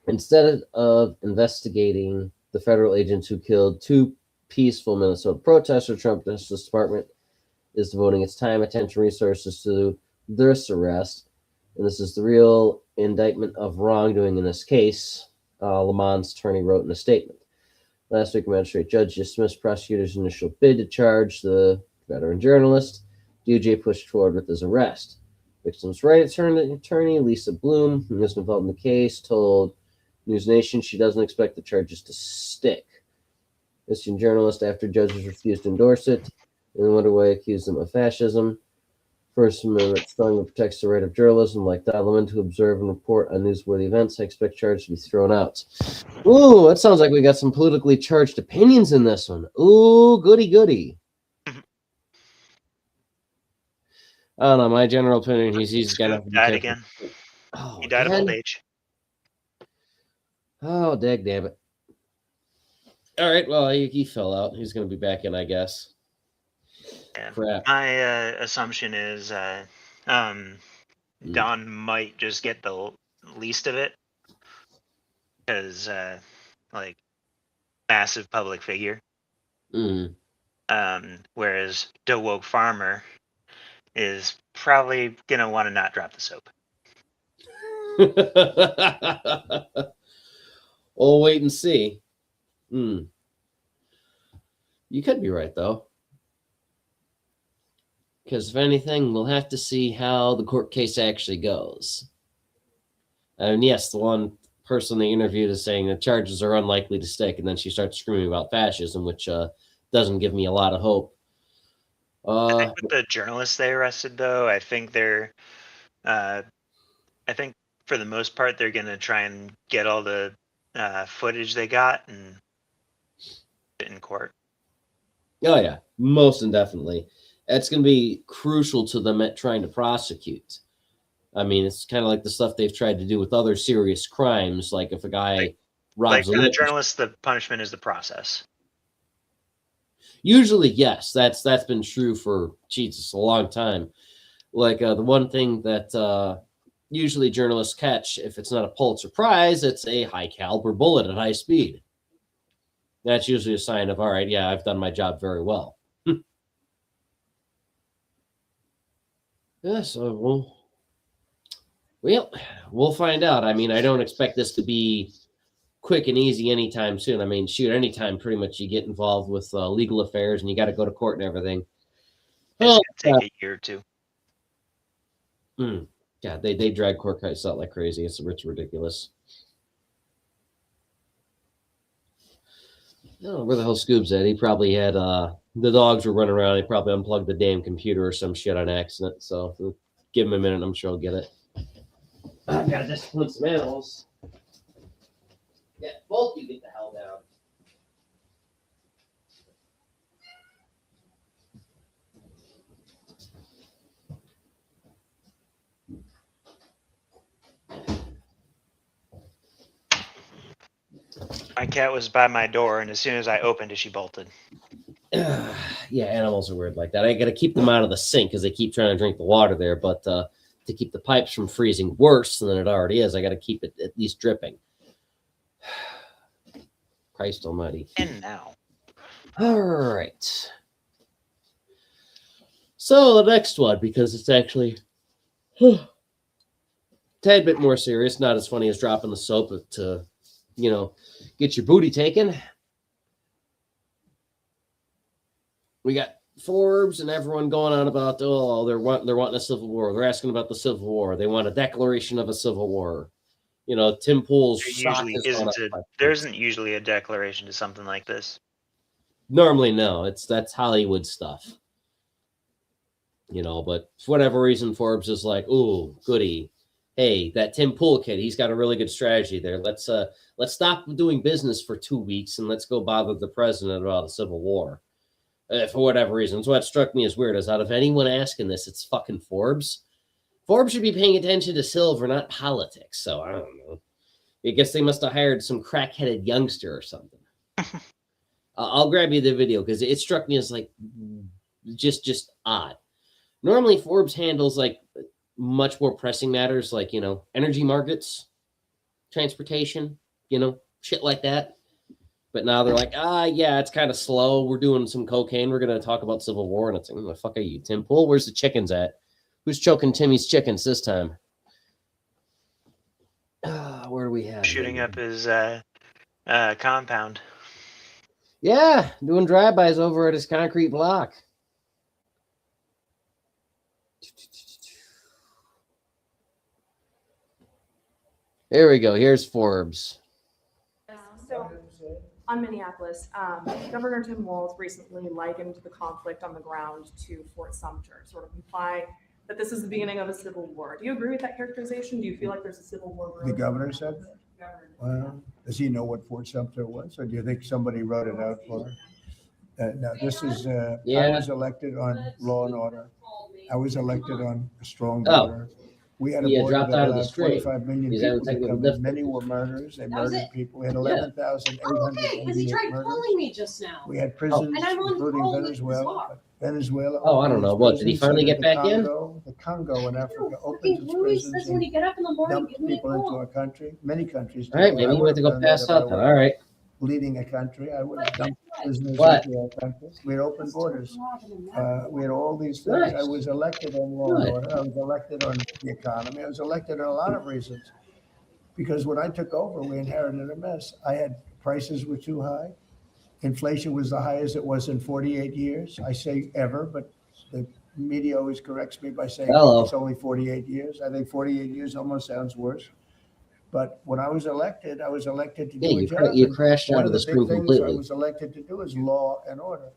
Instead of investigating the federal agents who killed two peaceful Minnesota protesters, Trump Justice Department is devoting its time, attention, resources to this arrest. And this is the real indictment of wrongdoing in this case, Lemon's attorney wrote in a statement. Last week, a magistrate judge dismissed prosecutors' initial bid to charge the veteran journalist. DOJ pushed forward with his arrest. Victims' rights attorney Lisa Bloom, who was involved in the case, told News Nation she doesn't expect the charges to stick. Missing journalist after judges refused to endorse it, and wonder why accused them of fascism. First Amendment strongly protects the right of journalism like Don Lemon to observe and report on newsworthy events. I expect charges to be thrown out. Ooh, that sounds like we got some politically charged opinions in this one. Ooh, goody goody. I don't know. My general opinion, he's gonna died again. Oh, he died of old age. Oh, dag damn it. All right, well, he fell out. He's going to be back in, I guess. Yeah. Crap. My assumption is Don might just get the least of it because, like, massive public figure. Whereas the woke farmer is probably going to want to not drop the soap. We'll wait and see. You could be right, though. Because if anything, we'll have to see how the court case actually goes. And yes, the one person they interviewed is saying the charges are unlikely to stick, and then she starts screaming about fascism, which doesn't give me a lot of hope. I think with the journalists they arrested, though, I think they're, I think for the most part, they're going to try and get all the footage they got and put it in court. Oh yeah, most indefinitely. That's going to be crucial to them at trying to prosecute. I mean, it's kind of like the stuff they've tried to do with other serious crimes, like if a guy robs like for the journalists, the punishment is the process. Usually, yes, that's been true for Jesus a long time. Like the one thing that usually journalists catch, if it's not a Pulitzer Prize, it's a high caliber bullet at high speed. That's usually a sign of, all right, yeah, I've done my job very well. Yeah, so we'll find out. I mean, I don't expect this to be quick and easy anytime soon. I mean, shoot, anytime pretty much you get involved with legal affairs and you got to go to court and everything. It's going to take a year or two. Yeah, they drag court cases out like crazy. It's ridiculous. Oh, where the hell Scoob's at? He probably had the dogs were running around. He probably unplugged the damn computer or some shit on accident. So give him a minute. I'm sure he'll get it. I gotta discipline some animals. Yeah, both you get the hell down. My cat was by my door, and as soon as I opened it, she bolted. Yeah, animals are weird like that. I got to keep them out of the sink because they keep trying to drink the water there. But to keep the pipes from freezing worse than it already is, I got to keep it at least dripping. Christ almighty. And now. All right. So the next one, because it's actually a tad bit more serious, not as funny as dropping the soap, but to, get your booty taken. We got Forbes and everyone going on about, they're wanting a civil war. They're asking about the Civil War. They want a declaration of a civil war. Tim Pool's there isn't usually a declaration to something like this. Normally, no. That's Hollywood stuff. But for whatever reason, Forbes is like, ooh, goody. Hey, that Tim Pool kid, he's got a really good strategy there. Let's stop doing business for 2 weeks and let's go bother the president about a civil war. For whatever reason. So what struck me as weird is out of anyone asking this, it's fucking Forbes. Forbes should be paying attention to silver, not politics. So I don't know. I guess they must have hired some crack-headed youngster or something. I'll grab you the video because it struck me as like just odd. Normally Forbes handles like much more pressing matters like, energy markets, transportation, shit like that. But now they're like, yeah, it's kind of slow. We're doing some cocaine. We're going to talk about Civil War. And it's like, who the fuck are you, Tim Pool? Where's the chickens at? Who's choking Timmy's chickens this time? Where do we have shooting up his compound? Yeah, doing drive-bys over at his concrete block. Here we go. Here's Forbes. So, on Minneapolis, Governor Tim Walz recently likened the conflict on the ground to Fort Sumter, sort of imply that this is the beginning of a civil war. Do you agree with that characterization? Do you feel like there's a civil war brewing? The governor said that? Well, does he know what Fort Sumter was, or do you think somebody wrote it out for him? No, this is, I was elected on law and order. I was elected on a strong border. We had a border that allowed 45 million people to come in. Many were murderers. They murdered people. We had 11,888 because he tried murders. calling me just now. We had prisons, including Venezuela. Venezuela. Oh, I don't know. What, did he finally get back in? The Congo in Africa opened its prisons when you get up in the morning, dumped people into our country. Many countries. All right, maybe you have to go pass out then. All right. Leading a country, I would have dumped prisoners into our country. We had open borders. We had all these things. Nice. I was elected on law and order. I was elected on the economy. I was elected on a lot of reasons. Because when I took over, we inherited a mess. Prices were too high. Inflation was the highest it was in 48 years. I say ever, but the media always corrects me by saying it's only 48 years. I think 48 years almost sounds worse. But when I was elected to do a job. You crashed out one of the big screen things completely. I was elected to do is law and order.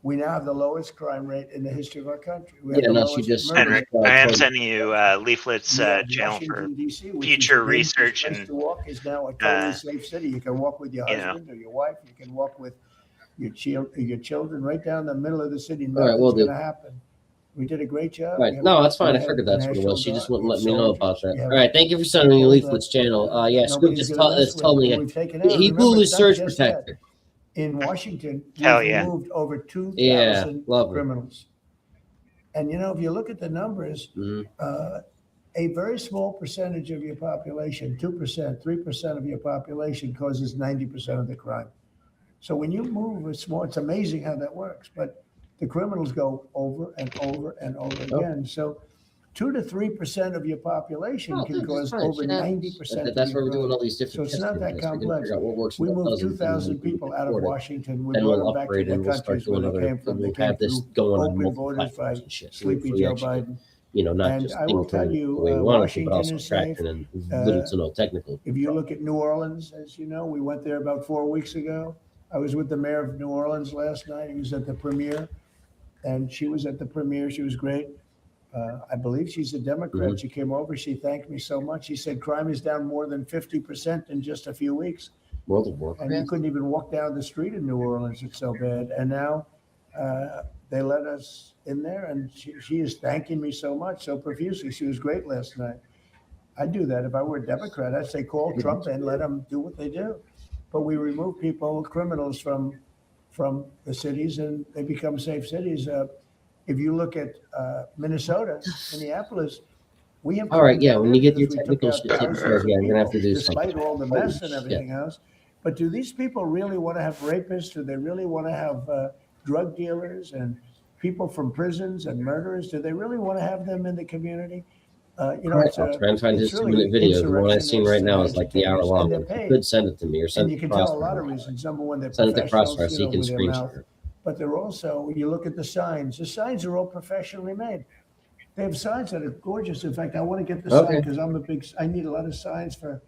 We now have the lowest crime rate in the history of our country. We have the lowest murder Henrik, rate. I am sending you leaflets, We have channel for Washington, D.C., which is future a dangerous research place and to walk, is now a totally safe city. You can walk with your husband or your wife. You can walk with your children right down the middle of the city. Nothing's going to happen. We did a great job. Right. No, that's fine. I figured that's what it was. She just wouldn't let me know about that. All right. Thank you for sending me Leaflet's channel. Yeah, Scoop just told me he blew his surge protector. In Washington, Hell we've yeah. removed over 2,000 criminals. And, if you look at the numbers, a very small percentage of your population, 2%, 3% of your population causes 90% of the crime. So when you move, it's amazing how that works. But the criminals go over and over and over again. So 2 to 3% of your population can cause over 90%. That's why we're doing all these different. So it's not that complex. We moved 2,000 people out of Washington. We brought them back to their countries where they came from. They came through open borders by Sleepy Joe Biden. Not just I will tell you, Washington is safe. And little to no technical. If you look at New Orleans, as you know, we went there about 4 weeks ago. I was with the mayor of New Orleans last night. He was at the premiere, and she was at the premiere. She was great. I believe she's a Democrat. She came over. She thanked me so much. She said crime is down more than 50% in just a few weeks. World of Warcraft. And you couldn't even walk down the street in New Orleans. It's so bad. And now they let us in there, and she is thanking me so much, so profusely. She was great last night. I'd do that if I were a Democrat. I'd say call Trump and let them do what they do. But we remove people, criminals from the cities, and they become safe cities. If you look at Minnesota, Minneapolis, we have. All right, yeah. When you get your technical shit taken care of, you're gonna have to do something. Despite all the mess and everything else, but do these people really want to have rapists? Do they really want to have drug dealers and people from prisons and murderers? Do they really want to have them in the community? I'll try and find his 2-minute video. The one I've seen right now is like the hour long. If you could send it to me or send it to Crossfire. And you can tell a lot of reasons. Number one, they're send it to Crossfire professionals, so you can with their screen mouth. share. But they're also, when you look at the signs are all professionally made. They have signs that are gorgeous. In fact, I want to get the sign because I need a lot of signs for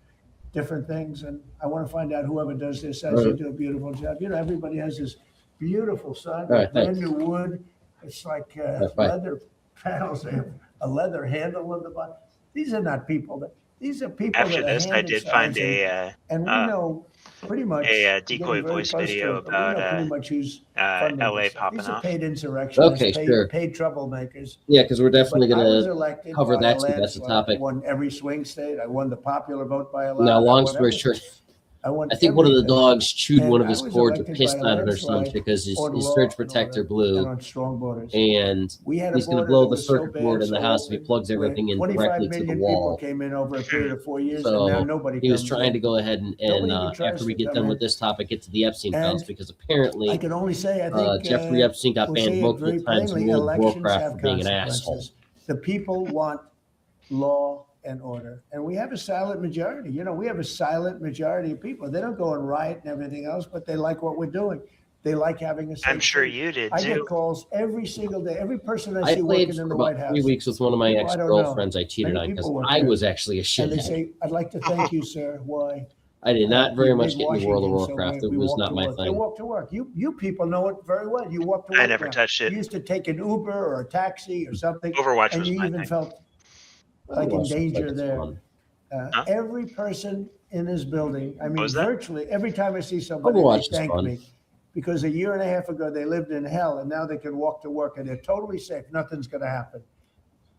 different things. And I want to find out whoever does this signs, they do a beautiful job. Everybody has this beautiful sign, brand new wood. It's like leather panels. They have a leather handle on the bottom. These are not people. These are people. After this, I did find and we know pretty much a decoy voice video about LA popping These are off. paid insurrectionists, sure. paid troublemakers. Yeah, because we're definitely But I was going to elected cover by that a too. That's the landslide. topic. I won every swing state. I won the popular vote by a lot. Now, long story short, I think one of the dogs chewed one of his cords or pissed on it or something because his surge protector blew. And he's going to blow the circuit board in the house if he plugs everything in directly to the wall. Came in over a period of 4 years, So and now nobody he was comes trying in. to go ahead and after we get done with this topic, get to the Epstein files because apparently I can only say, I think Jeffrey Epstein got we'll banned say it multiple very times in plainly, World of elections Warcraft have for being an asshole. consequences. The people want law and order, and we have a silent majority. We have a silent majority of people. They don't go and riot and everything else, but they like what we're doing. They like having a safe I'm sure city. you did I too. get calls every single day. Every person I I see played working for in the White about House. 3 weeks with one of my People I don't know. ex-girlfriends I cheated Many on because people work I there. was actually a And they shithead. say, "I'd like to thank you, sir." Why? I did not very You much made get into World of Washington, so Warcraft. we It was walk not to my work. They thing. walk to work. You people know it very well. You walk to work. I never now. touched it. You used to take an Uber or a taxi or something. Overwatch and was you my even thing. felt like in Overwatch looks danger it's there. fun. Every person in this building, I mean, was that? virtually every time I see somebody, Overwatch they is thank fun. me. Because a year and a half ago, they lived in hell, and now they can walk to work, and they're totally safe. Nothing's going to happen.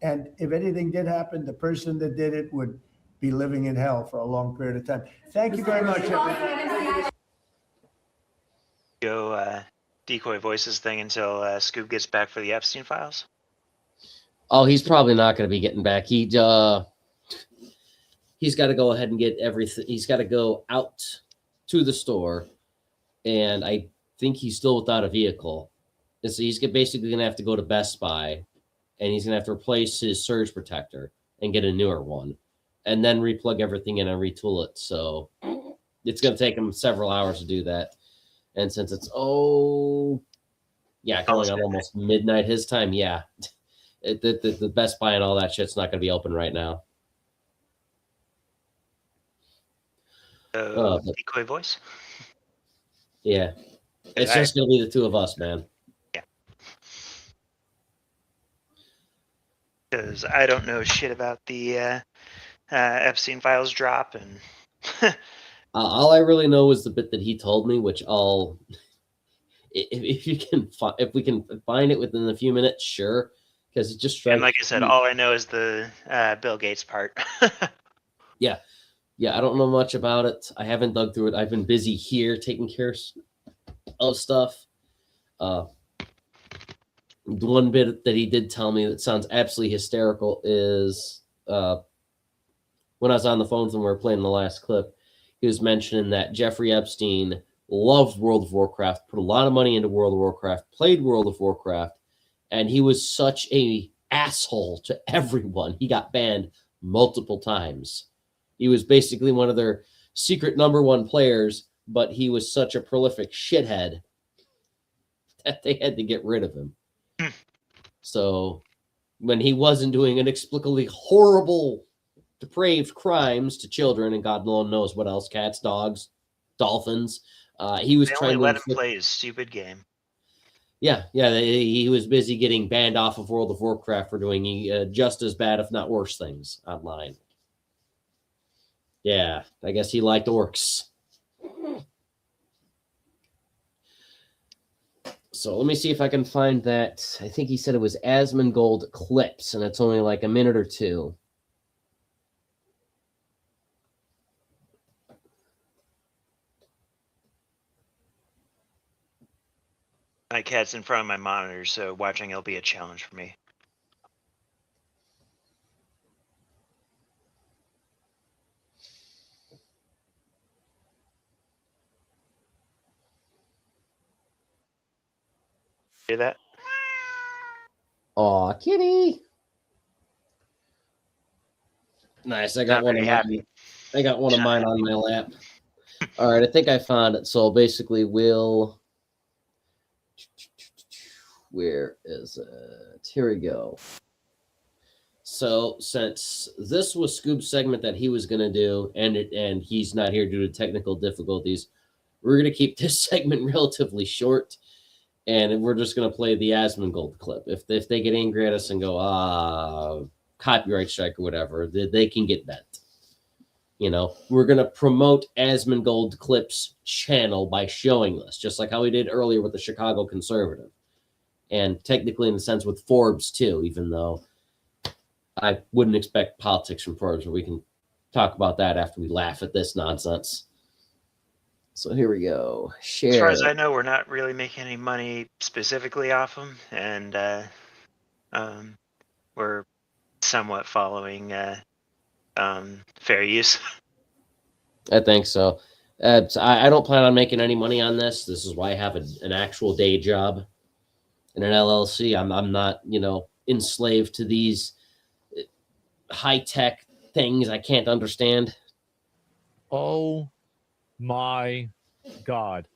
And if anything did happen, the person that did it would be living in hell for a long period of time. Thank you very much, everybody. Go decoy voices thing until Scoop gets back for the Epstein files. Oh, he's probably not going to be getting back. He's got to go ahead and get everything. He's got to go out to the store, and I think he's still without a vehicle. And so he's basically going to have to go to Best Buy, and he's going to have to replace his surge protector and get a newer one, and then replug everything in and retool it. So it's going to take him several hours to do that. And since it's going on almost midnight his time, the Best Buy and all that shit's not going to be open right now. Decoy voice. Yeah, it's just gonna be the two of us, man. Yeah. Because I don't know shit about the Epstein files drop, and all I really know is the bit that he told me, which I'll, if you can, if we can find it within a few minutes, sure. Because it just strikes. And like I said, all I know is the Bill Gates part. Yeah, I don't know much about it. I haven't dug through it. I've been busy here taking care of stuff. The one bit that he did tell me that sounds absolutely hysterical is when I was on the phone when we were playing the last clip, he was mentioning that Jeffrey Epstein loved World of Warcraft, put a lot of money into World of Warcraft, played World of Warcraft, and he was such a asshole to everyone. He got banned multiple times. He was basically one of their secret #1 players, but he was such a prolific shithead that they had to get rid of him. So when he wasn't doing inexplicably horrible, depraved crimes to children, and God alone knows what else, cats, dogs, dolphins, he was trying to let him play his stupid game. Yeah, he was busy getting banned off of World of Warcraft for doing just as bad, if not worse, things online. Yeah, I guess he liked orcs. So let me see if I can find that. I think he said it was Asmongold clips, and it's only like a minute or two. My cat's in front of my monitor, so watching it'll be a challenge for me. Hear that? Aw, kitty. Nice. I got one of mine. I got one of mine on my lap. All right, I think I found it. So basically, where is it? Here we go. So since this was Scoop's segment that he was going to do, and he's not here due to technical difficulties, we're going to keep this segment relatively short, and we're just going to play the Asmongold clip. If they get angry at us and go, copyright strike or whatever, they can get bent. You know, we're going to promote Asmongold Clip's channel by showing this, just like how we did earlier with the Chicago Conservative. And technically, in a sense, with Forbes, too, even though I wouldn't expect politics from Forbes, but we can talk about that after we laugh at this nonsense. So here we go. Share. As far as I know, we're not really making any money specifically off them, and we're somewhat following fair use. I think so. I don't plan on making any money on this. This is why I have an actual day job in an LLC. I'm not, enslaved to these high-tech things I can't understand. Oh my God.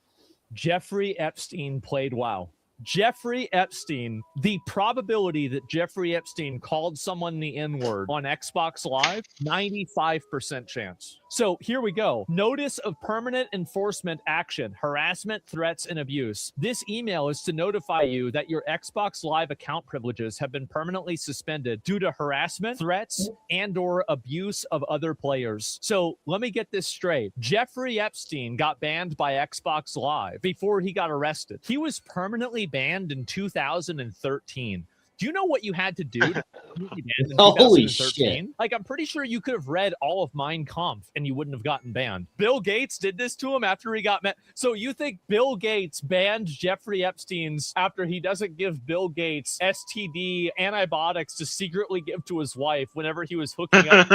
Jeffrey Epstein played WoW. Jeffrey Epstein, the probability that Jeffrey Epstein called someone the N-word on Xbox Live, 95% chance. So here we go. Notice of permanent enforcement action, harassment, threats, and abuse. This email is to notify you that your Xbox Live account privileges have been permanently suspended due to harassment, threats, and/or abuse of other players. So let me get this straight. Jeffrey Epstein got banned by Xbox Live before he got arrested. He was permanently banned in 2013. Do you know what you had to do to be banned in 2013? Holy shit. Like, I'm pretty sure you could have read all of Mein Kampf and you wouldn't have gotten banned. Bill Gates did this to him after he got So you think Bill Gates banned Jeffrey Epstein's after he doesn't give Bill Gates STD antibiotics to secretly give to his wife whenever he was hooking up?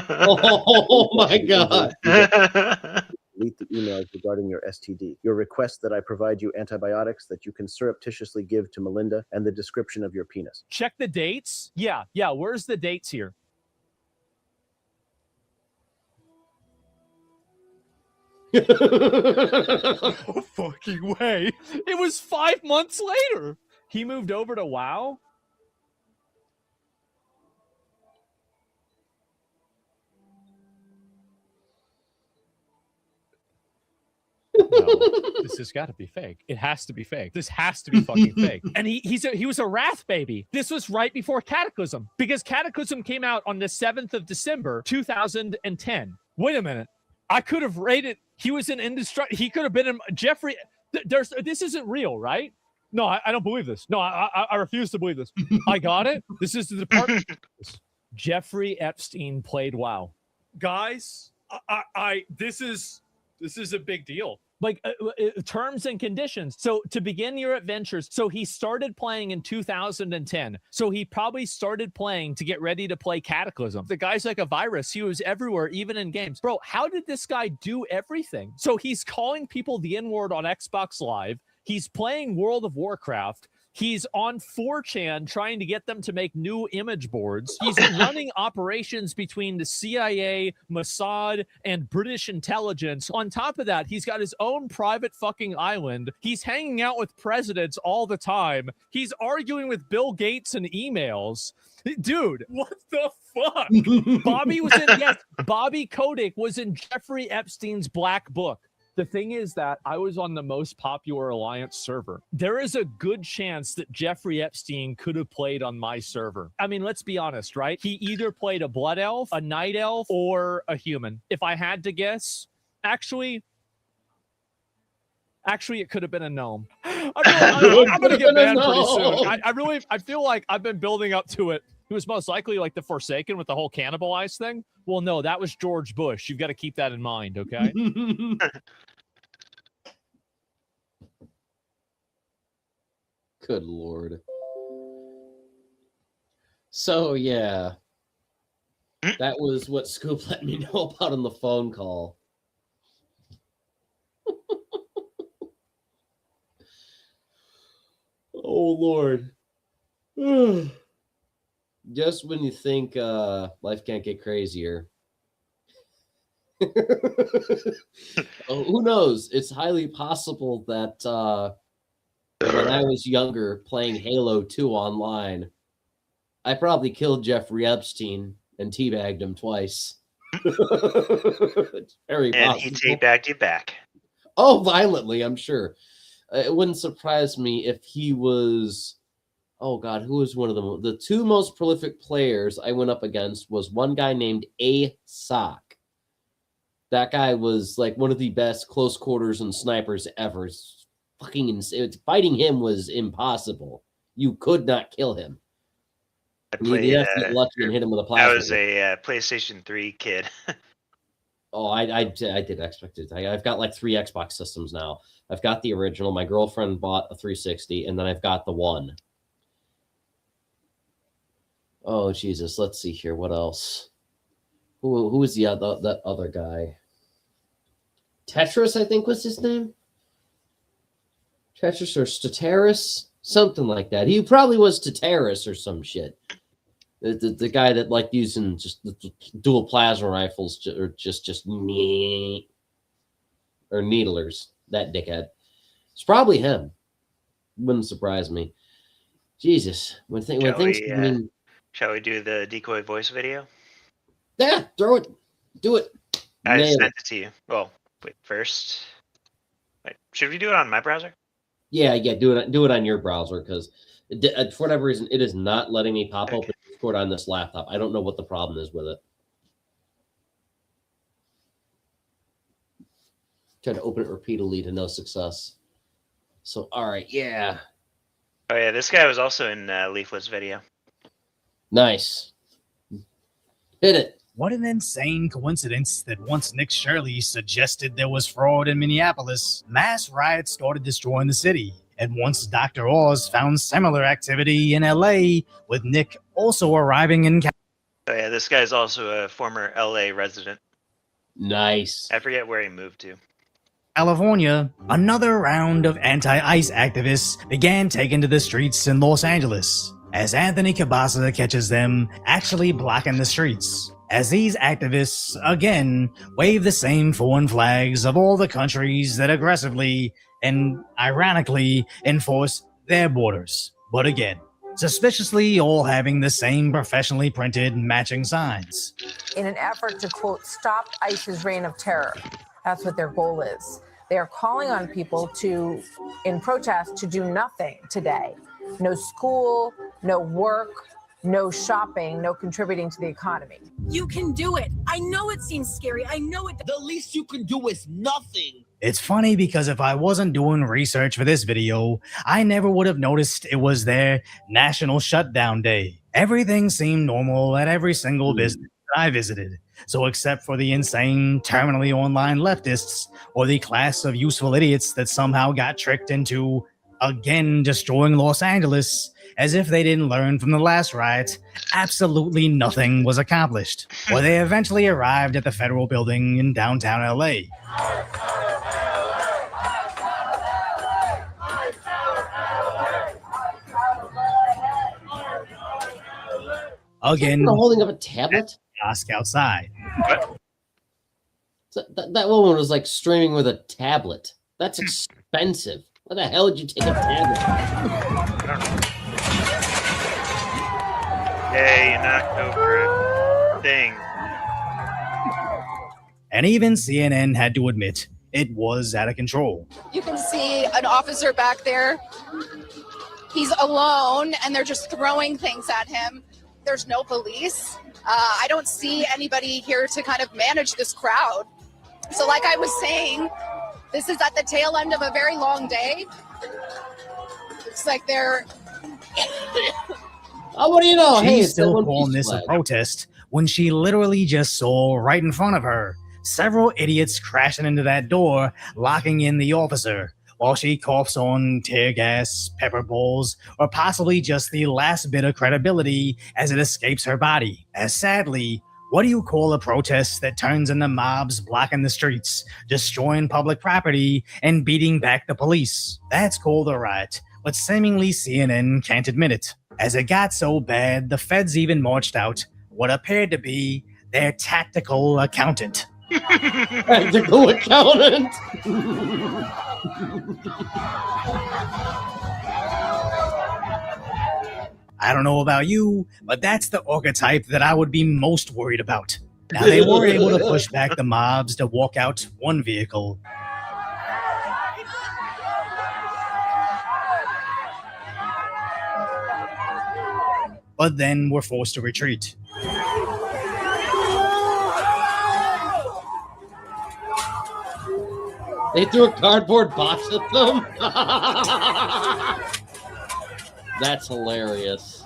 Oh my God. Delete the emails regarding your STD. Your request that I provide you antibiotics that you can surreptitiously give to Melinda, and the description of your penis. Check the dates. Yeah. Where's the dates here? No fucking way. It was 5 months later. He moved over to WoW. This has got to be fake. It has to be fake. This has to be fucking fake. And he was a wrath baby. This was right before Cataclysm, because Cataclysm came out on the 7th of December, 2010. Wait a minute. I could have rated. He was an indestructible. He could have been Jeffrey. This isn't real, right? No, I don't believe this. No, I refuse to believe this. I got it. This is the department. Jeffrey Epstein played WoW. Guys, this is a big deal. Like terms and conditions. So to begin your adventures, so he started playing in 2010. So he probably started playing to get ready to play Cataclysm. The guy's like a virus. He was everywhere, even in games. Bro, how did this guy do everything? So he's calling people the N-word on Xbox Live. He's playing World of Warcraft. He's on 4chan trying to get them to make new image boards. He's running operations between the CIA, Mossad, and British intelligence. On top of that, he's got his own private fucking island. He's hanging out with presidents all the time. He's arguing with Bill Gates in emails. Dude, what the fuck? Bobby Kotick was in Jeffrey Epstein's Black Book. The thing is that I was on the most popular Alliance server. There is a good chance that Jeffrey Epstein could have played on my server. I mean, let's be honest, right? He either played a blood elf, a night elf, or a human. If I had to guess, actually, it could have been a gnome. I'm going to get banned pretty soon. I feel like I've been building up to it. He was most likely like the Forsaken with the whole cannibalize thing. Well, no, that was George Bush. You've got to keep that in mind, okay? Good Lord. So, yeah. That was what Scoop let me know about on the phone call. Oh, Lord. Just when you think life can't get crazier. Who knows? It's highly possible that when I was younger playing Halo 2 online, I probably killed Jeffrey Epstein and teabagged him twice. It's very possible. And he teabagged you back. Oh, violently, I'm sure. It wouldn't surprise me if he was... Oh, God, who was one of them? The two most prolific players I went up against was one guy named A-Sock. That guy was like one of the best close quarters and snipers ever. It's fucking insane. Fighting him was impossible. You could not kill him. You have to get lucky and hit him with a plasma. I was a PlayStation 3 kid. Oh, I did expect it. I've got like 3 Xbox systems now. I've got the original. My girlfriend bought a 360, and then I've got the one. Oh, Jesus. Let's see here. What else? Who was that other guy? Tetris, I think was his name. Tetris or Stateris? Something like that. He probably was Stateris or some shit. The guy that liked using just the dual plasma rifles or just or needlers. That dickhead. It's probably him. Wouldn't surprise me. Jesus. Shall we do the decoy voice video? Yeah, throw it. Do it. I just sent it to you. Well, wait, first. Wait, should we do it on my browser? Yeah, do it on your browser, because for whatever reason, it is not letting me pop open Discord on this laptop. I don't know what the problem is with it. Tried to open it repeatedly to no success. So, all right, yeah. Oh, yeah, this guy was also in Leaflet's video. Nice. Hit it. What an insane coincidence that once Nick Shirley suggested there was fraud in Minneapolis, mass riots started destroying the city. And once Dr. Oz found similar activity in LA, with Nick also arriving in Oh, yeah, this guy's also a former LA resident. Nice. I forget where he moved to. California, another round of anti-ICE activists began taking to the streets in Los Angeles, as Anthony Cabasa catches them actually blocking the streets, as these activists again wave the same foreign flags of all the countries that aggressively and ironically enforce their borders, but again, suspiciously all having the same professionally printed matching signs. In an effort to, quote, stop ICE's reign of terror. That's what their goal is. They are calling on people in protest, to do nothing today. No school, no work, no shopping, no contributing to the economy. You can do it. I know it seems scary. I know it. The least you can do is nothing. It's funny because if I wasn't doing research for this video, I never would have noticed it was their National Shutdown Day. Everything seemed normal at every single business that I visited. So except for the insane, terminally online leftists, or the class of useful idiots that somehow got tricked into, again, destroying Los Angeles, as if they didn't learn from the last riot, absolutely nothing was accomplished. Or they eventually arrived at the federal building in downtown LA. Again, holding up a tablet? Ask outside. So that woman was like streaming with a tablet. That's expensive. Why the hell did you take a tablet? Hey, you knocked over a thing. And even CNN had to admit it was out of control. You can see an officer back there. He's alone, and they're just throwing things at him. There's no police. I don't see anybody here to kind of manage this crowd. So like I was saying, this is at the tail end of a very long day. It's like they're... Oh, what do you know? She's still calling this a protest when she literally just saw right in front of her several idiots crashing into that door, locking in the officer, while she coughs on tear gas, pepper balls, or possibly just the last bit of credibility as it escapes her body. As sadly, what do you call a protest that turns into mobs blocking the streets, destroying public property, and beating back the police? That's called a riot, but seemingly CNN can't admit it. As it got so bad, the feds even marched out what appeared to be their tactical accountant. Tactical accountant? I don't know about you, but that's the archetype that I would be most worried about. Now, they were able to push back the mobs to walk out one vehicle. But then were forced to retreat. They threw a cardboard box at them? That's hilarious.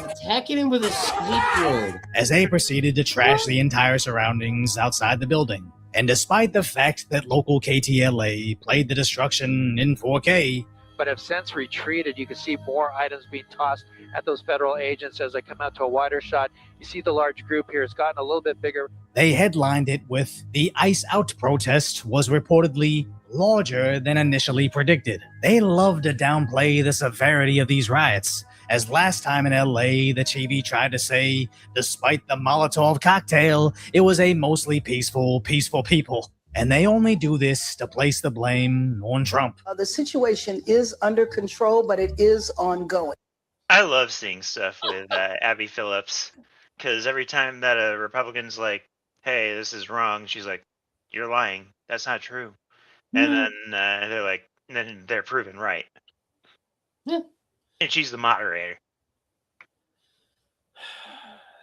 Attacking him with a skateboard. As they proceeded to trash the entire surroundings outside the building. And despite the fact that local KTLA played the destruction in 4K, but have since retreated. You can see more items being tossed at those federal agents as they come out to a wider shot. You see the large group here has gotten a little bit bigger. They headlined it with the Ice Out protest was reportedly larger than initially predicted. They love to downplay the severity of these riots, as last time in LA, the TV tried to say, despite the Molotov cocktail, it was a mostly peaceful people. And they only do this to place the blame on Trump. The situation is under control, but it is ongoing. I love seeing stuff with Abby Phillips, because every time that a Republican's like, hey, this is wrong, she's like, you're lying. That's not true. And then they're like, and then they're proven right. Yeah. And she's the moderator.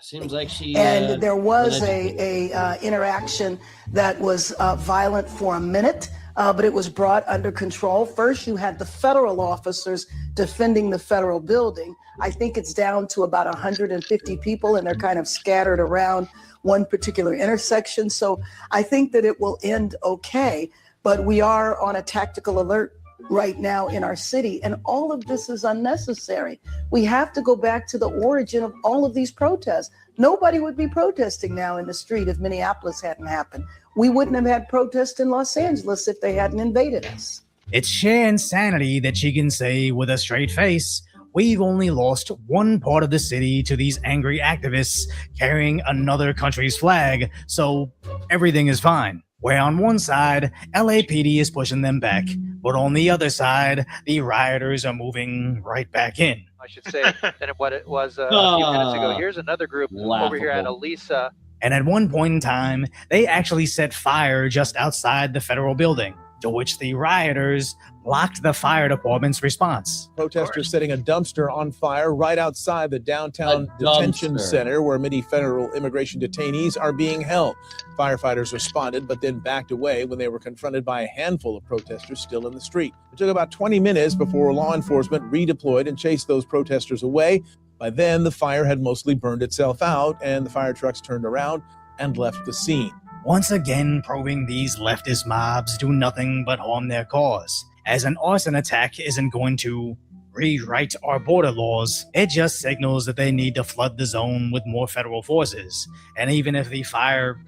Seems like she... And there was a interaction that was violent for a minute, but it was brought under control. First, you had the federal officers defending the federal building. I think it's down to about 150 people, and they're kind of scattered around one particular intersection. So I think that it will end okay, but we are on a tactical alert right now in our city, and all of this is unnecessary. We have to go back to the origin of all of these protests. Nobody would be protesting now in the street if Minneapolis hadn't happened. We wouldn't have had protests in Los Angeles if they hadn't invaded us. It's sheer insanity that she can say with a straight face, we've only lost one part of the city to these angry activists carrying another country's flag, so everything is fine. Where on one side, LAPD is pushing them back, but on the other side, the rioters are moving right back in. I should say, than what it was a few minutes ago. Here's another group over here at Elisa And at one point in time, they actually set fire just outside the federal building, to which the rioters blocked the fire department's response. Protesters setting a dumpster on fire right outside the downtown detention center where many federal immigration detainees are being held. Firefighters responded, but then backed away when they were confronted by a handful of protesters still in the street. It took about 20 minutes before law enforcement redeployed and chased those protesters away. By then, the fire had mostly burned itself out, and the fire trucks turned around and left the scene. Once again, proving these leftist mobs do nothing but harm their cause, as an arson attack isn't going to rewrite our border laws. It just signals that they need to flood the zone with more federal forces. And even if the fire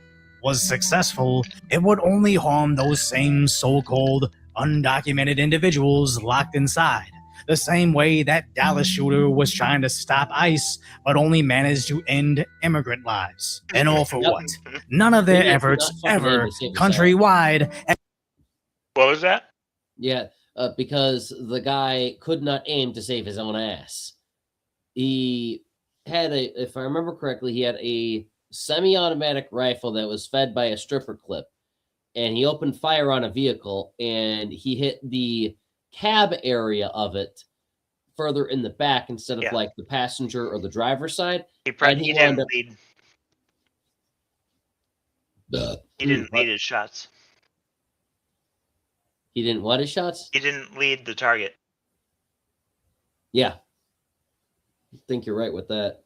was successful, it would only harm those same so-called undocumented individuals locked inside. The same way that Dallas shooter was trying to stop ICE, but only managed to end immigrant lives. And all for what? None of their efforts ever, countrywide. What was that? Yeah, because the guy could not aim to save his own ass. He had if I remember correctly, he had a semi-automatic rifle that was fed by a stripper clip, and he opened fire on a vehicle, and he hit the cab area of it further in the back instead of like the passenger or the driver's side. He didn't lead. He didn't lead his shots. He didn't what his shots? He didn't lead the target. Yeah. I think you're right with that.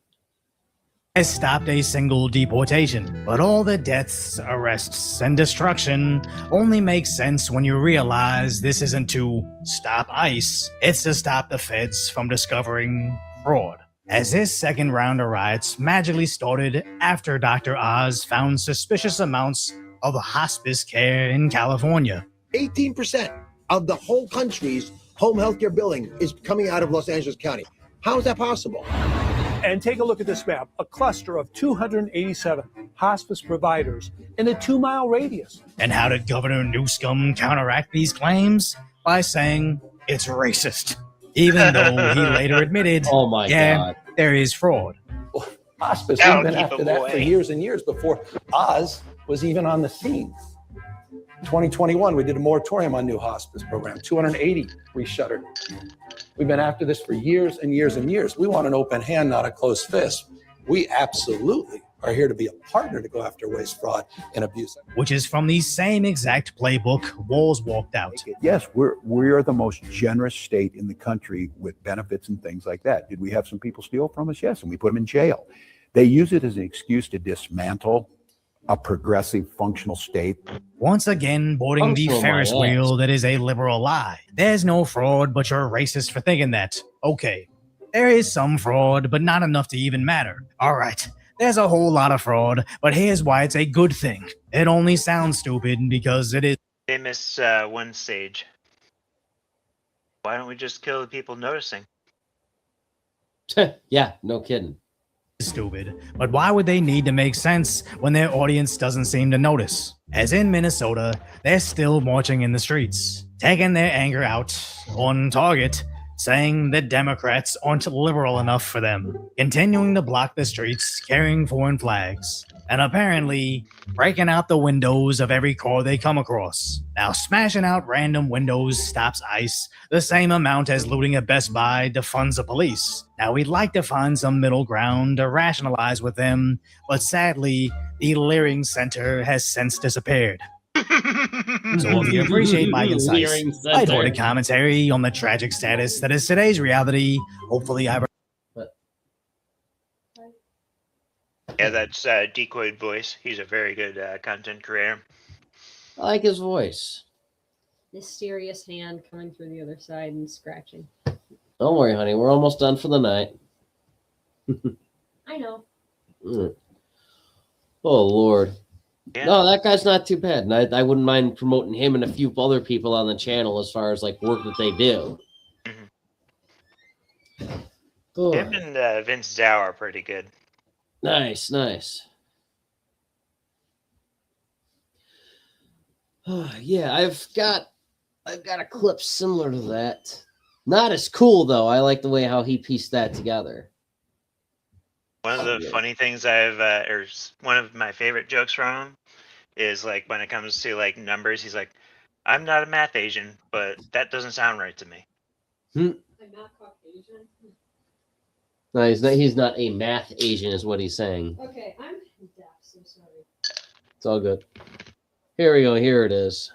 Has stopped a single deportation, but all the deaths, arrests, and destruction only makes sense when you realize this isn't to stop ICE, it's to stop the feds from discovering fraud. As this second round of riots magically started after Dr. Oz found suspicious amounts of hospice care in California. 18% of the whole country's home healthcare billing is coming out of Los Angeles County. How is that possible? And take a look at this map, a cluster of 287 hospice providers in a 2-mile radius. And how did Governor Newsom counteract these claims? By saying it's racist. Even though he later admitted, oh my God, there is fraud. Hospice, we've been after that for years and years before Oz was even on the scene. 2021, we did a moratorium on new hospice program, 280 reshuttered. We've been after this for years and years and years. We want an open hand, not a closed fist. We absolutely are here to be a partner to go after waste, fraud, and abuse. Which is from the same exact playbook Walls walked out. Yes, we are the most generous state in the country with benefits and things like that. Did we have some people steal from us? Yes, and we put them in jail. They use it as an excuse to dismantle a progressive, functional state. Once again, boarding the Ferris wheel that is a liberal lie. There's no fraud, but you're racist for thinking that. Okay, there is some fraud, but not enough to even matter. All right, there's a whole lot of fraud, but here's why it's a good thing. It only sounds stupid because it is. They miss one stage. Why don't we just kill the people noticing? Yeah, no kidding. Stupid, but why would they need to make sense when their audience doesn't seem to notice? As in Minnesota, they're still marching in the streets, taking their anger out on target, saying that Democrats aren't liberal enough for them, continuing to block the streets, carrying foreign flags, and apparently breaking out the windows of every car they come across. Now, smashing out random windows stops ICE the same amount as looting a Best Buy defunds the police. Now, we'd like to find some middle ground to rationalize with them, but sadly, the Leering Center has since disappeared. So if you appreciate my concise, lighthearted commentary on the tragic status that is today's reality, hopefully I... Yeah, that's Decoyed Voice. He's a very good content creator. I like his voice. Mysterious hand coming through the other side and scratching. Don't worry, honey. We're almost done for the night. I know. Oh, Lord. Yeah. No, that guy's not too bad. And I wouldn't mind promoting him and a few other people on the channel as far as like work that they do. Oh. Him and Vince Dow are pretty good. Nice, nice. Yeah, I've got a clip similar to that. Not as cool though. I like the way how he pieced that together. One of the funny things or one of my favorite jokes from him is like when it comes to like numbers, he's like, "I'm not a math Asian, but that doesn't sound right to me." I'm not Caucasian. No, he's not a math Asian, is what he's saying. Okay, I'm deaf, so sorry. It's all good. Here we go. Here it is.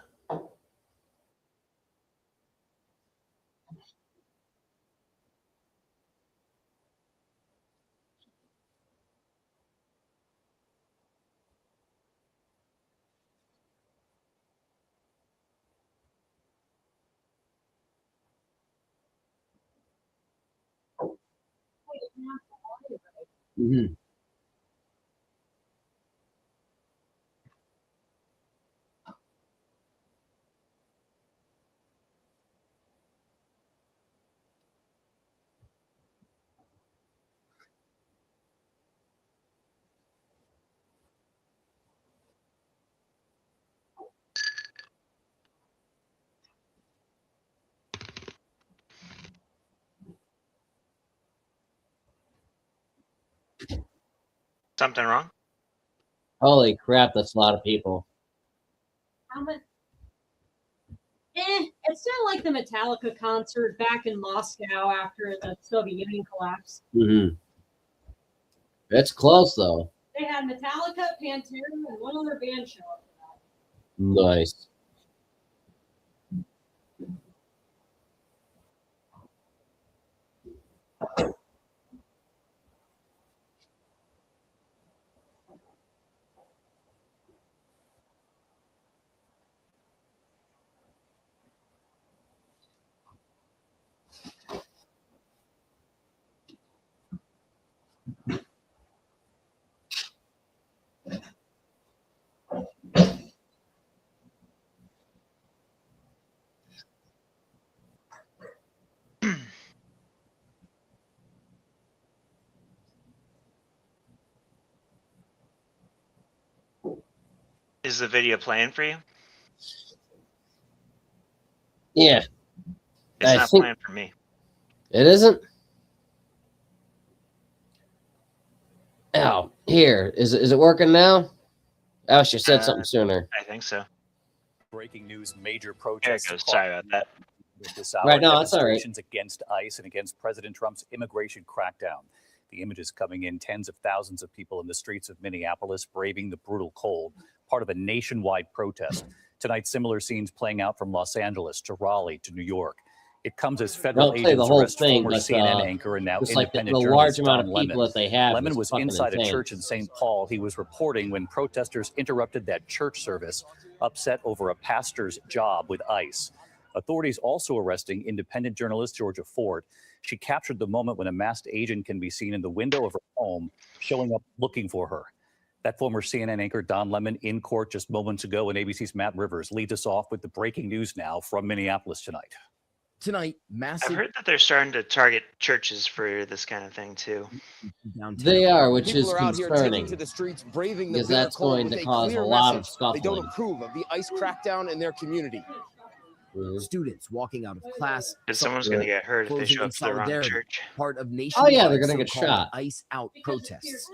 Mm-hmm. Something wrong? Holy crap, that's a lot of people. How much? It's not like the Metallica concert back in Moscow after the Soviet Union collapsed. Mm-hmm. It's close, though. They had Metallica, Pantera, and one other band show up. Nice. Is the video playing for you? Yeah. It's not playing for me. It isn't? Oh, here. Is it working now? Oh, she said something sooner. I think so. Breaking news, major protests. There it goes. Sorry about that. This hour, Right, no, that's all right. demonstrations against ICE and against President Trump's immigration crackdown. The images coming in, tens of thousands of people in the streets of Minneapolis braving the brutal cold, part of a nationwide protest. Tonight, similar scenes playing out from Los Angeles to Raleigh to New York. It comes as federal Don't play agents the whole arrest thing, former but CNN anchor and now just like the independent large journalist amount Don of people Lemon. that they have. Lemon is was fucking inside insane. a church in St. Paul. He was reporting when protesters interrupted that church service, upset over a pastor's job with ICE. Authorities also arresting independent journalist Georgia Ford. She captured the moment when a masked agent can be seen in the window of her home, showing up looking for her. That former CNN anchor Don Lemon in court just moments ago, and ABC's Matt Rivers leads us off with the breaking news now from Minneapolis tonight. I've heard that they're starting to target churches for this kind of thing too. They are, which People is are out here concerning. taking to the streets, braving the Because bitter that's cold going with to a cause clear a lot of message. They don't scuffling. approve of the ICE crackdown in their community. Students walking out of class. Someone's going to get hurt if they show up to the wrong church. Part of Oh yeah, they're nationwide gonna get so-called shot. ICE out protests.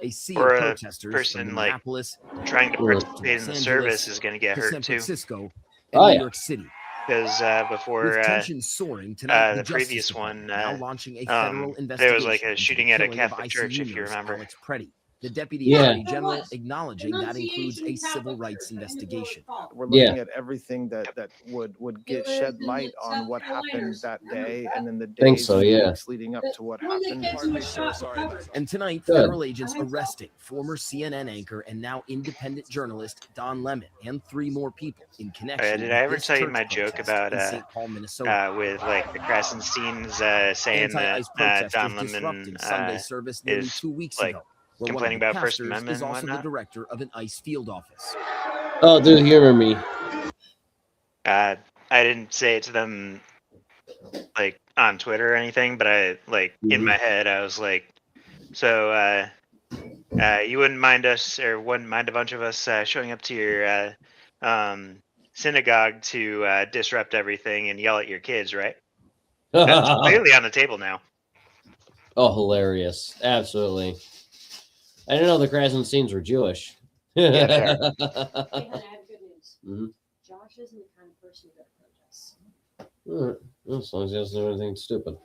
A sea Or of a protesters from person like Minneapolis trying to to participate in the Los service Angeles, is going to get to hurt San too. Francisco, and Oh, New yeah. York City. Because before With tension soaring tonight, the Justice previous Department one, now launching a federal investigation there was like a into shooting the at a killing of Catholic ICU church, if you nurse remember. Alex Preddy. The deputy Yeah. attorney general acknowledging that includes a civil rights investigation. We're Yeah. looking at everything that would get shed light on what happened that day and then the Think days so, and yeah. weeks leading up to what happened. And tonight, Good. federal agents arresting former CNN anchor and now independent journalist Don Lemon and 3 more people in connection. Did with I ever this tell you church my joke protest about in St. Paul, Minnesota? with like the Krasensteins saying Anti-ICE that protesters Don Lemon disrupting Sunday service nearly is 2 weeks like ago, where one of complaining the about First pastors Amendment is and also the whatnot? director of an ICE field office. Oh, dude, humor me. I didn't say it to them like on Twitter or anything, but I like in my head I was like, so you wouldn't mind us or wouldn't mind a bunch of us showing up to your synagogue to disrupt everything and yell at your kids, right? That's clearly on the table now. Oh, hilarious. Absolutely. I didn't know the Krasensteins were Jewish. Yeah, they are. Hey, honey, I have good news. Mm-hmm. Josh isn't the kind of person who goes protests. All right. Well, as long as he doesn't do anything stupid.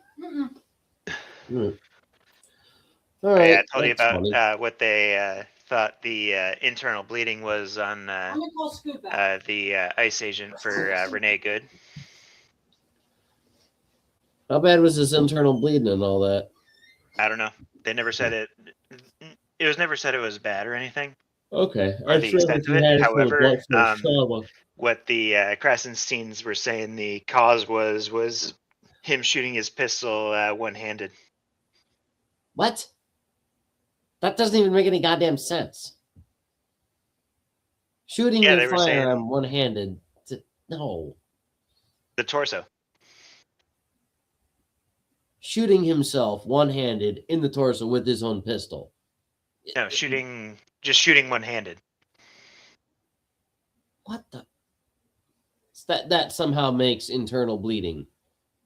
All right. Yeah, I told you That's funny. about what they thought the internal bleeding was on the ICE agent for Renee Good. How bad was his internal bleeding and all that? I don't know. They never said it. It was never said it was bad or anything. Okay. Or I'm the sure extent if of you it. had it for a However, blood source trauma. what the Krasensteins were saying the cause was him shooting his pistol one-handed. What? That doesn't even make any goddamn sense. Shooting Yeah, your they were firearm saying one-handed. No. the torso. Shooting himself one-handed in the torso with his own pistol. No, just shooting one-handed. What the? That somehow makes internal bleeding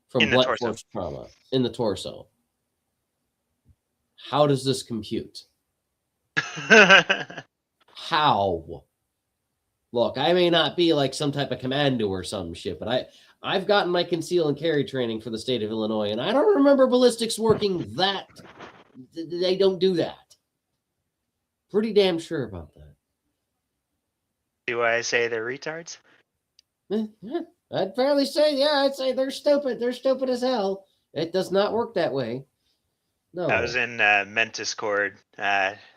from In the blunt torso. force trauma in the torso. How does this compute? How? Look, I may not be like some type of commando or some shit, but I've gotten my conceal and carry training for the state of Illinois, and I don't remember ballistics working that. They don't do that. Pretty damn sure about that. Do I say they're retards? I'd fairly say, yeah, I'd say they're stupid. They're stupid as hell. It does not work that way. No. I was in Mentis Cord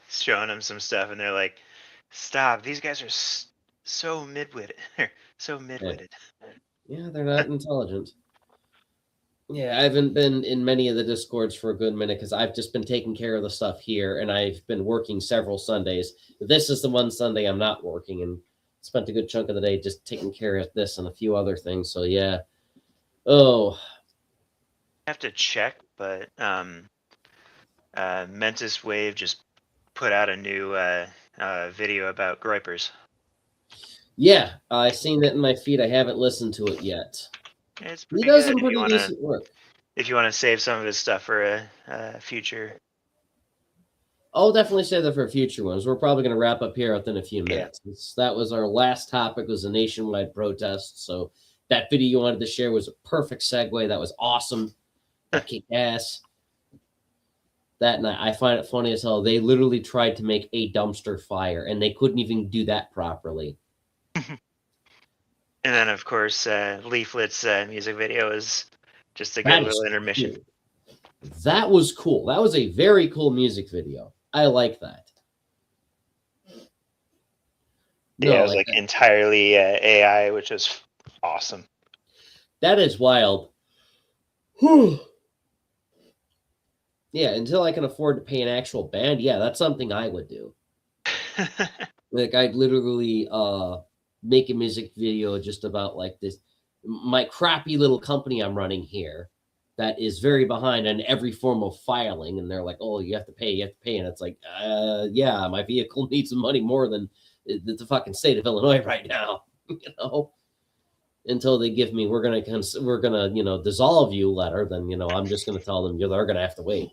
showing them some stuff, and they're like, stop, these guys are so mid-witted. So mid-witted. Yeah, they're not intelligent. Yeah, I haven't been in many of the Discords for a good minute because I've just been taking care of the stuff here, and I've been working several Sundays. This is the one Sunday I'm not working, and spent a good chunk of the day just taking care of this and a few other things. So yeah. Oh. I have to check, but Mentis Wave just put out a new video about groypers. Yeah, I've seen it in my feed. I haven't listened to it yet. It's He pretty does good some pretty decent work. If you want to save some of his stuff for a future. I'll definitely say that for future ones. We're probably going to wrap up here within a few minutes. Yeah. That was our last topic, was a nationwide protest. So that video you wanted to share was a perfect segue. That was awesome. That kicked ass. That night, I find it funny as hell. They literally tried to make a dumpster fire, and they couldn't even do that properly. And then, of course, Leaflet's music video is just a good little intermission. Cool. That was cool. That was a very cool music video. I like that. Yeah, it was like entirely AI, which was awesome. That is wild. Whew. Yeah, until I can afford to pay an actual band, yeah, that's something I would do. Like, I'd literally make a music video just about like this, my crappy little company I'm running here that is very behind on every form of filing, and they're like, oh, you have to pay, and it's like, yeah, my vehicle needs some money more than the fucking state of Illinois right now, you know. Until they give me, we're gonna dissolve you letter, then I'm just gonna tell them they're gonna have to wait.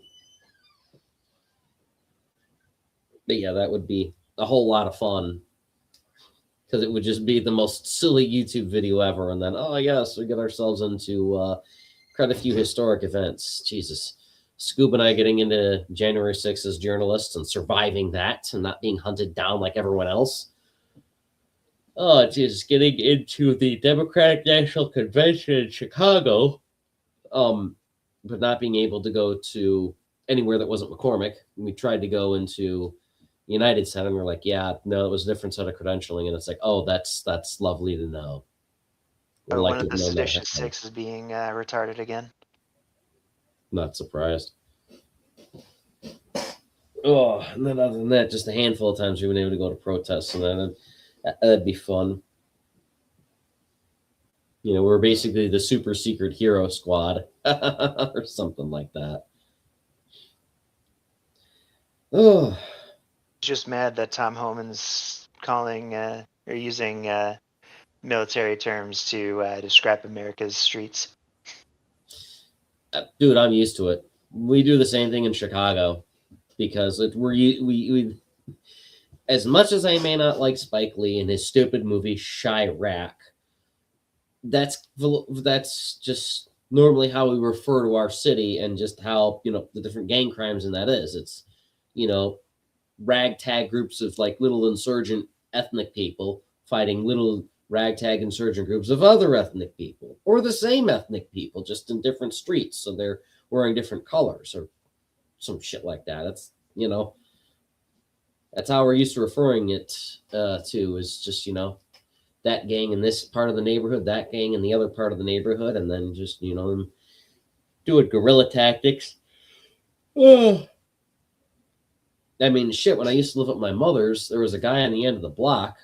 But yeah, that would be a whole lot of fun, because it would just be the most silly YouTube video ever. And then, oh yes, we get ourselves into quite a few historic events. Jesus. Scoob and I getting into January 6th as journalists and surviving that and not being hunted down like everyone else. Oh, Jesus, getting into the Democratic National Convention in Chicago, but not being able to go to anywhere that wasn't McCormick. We tried to go into United Center, and we're like, yeah, no, it was a different set of credentialing, and it's like, oh, that's lovely to know. One of the Sedition Six is being retarded again. Not surprised. Oh, and then other than that, just a handful of times we've been able to go to protests, and that'd be fun. We're basically the super secret hero squad or something like that. Oh. Just mad that Tom Homan's calling or using military terms to describe America's streets. Dude, I'm used to it. We do the same thing in Chicago because we as much as I may not like Spike Lee and his stupid movie Chirac, that's just normally how we refer to our city and just how, the different gang crimes and that is. It's, ragtag groups of like little insurgent ethnic people fighting little ragtag insurgent groups of other ethnic people, or the same ethnic people, just in different streets. So they're wearing different colors or some shit like that. That's, that's how we're used to referring it to, is just, that gang in this part of the neighborhood, that gang in the other part of the neighborhood, and then just, do it guerrilla tactics. I mean, shit, when I used to live at my mother's, there was a guy on the end of the block.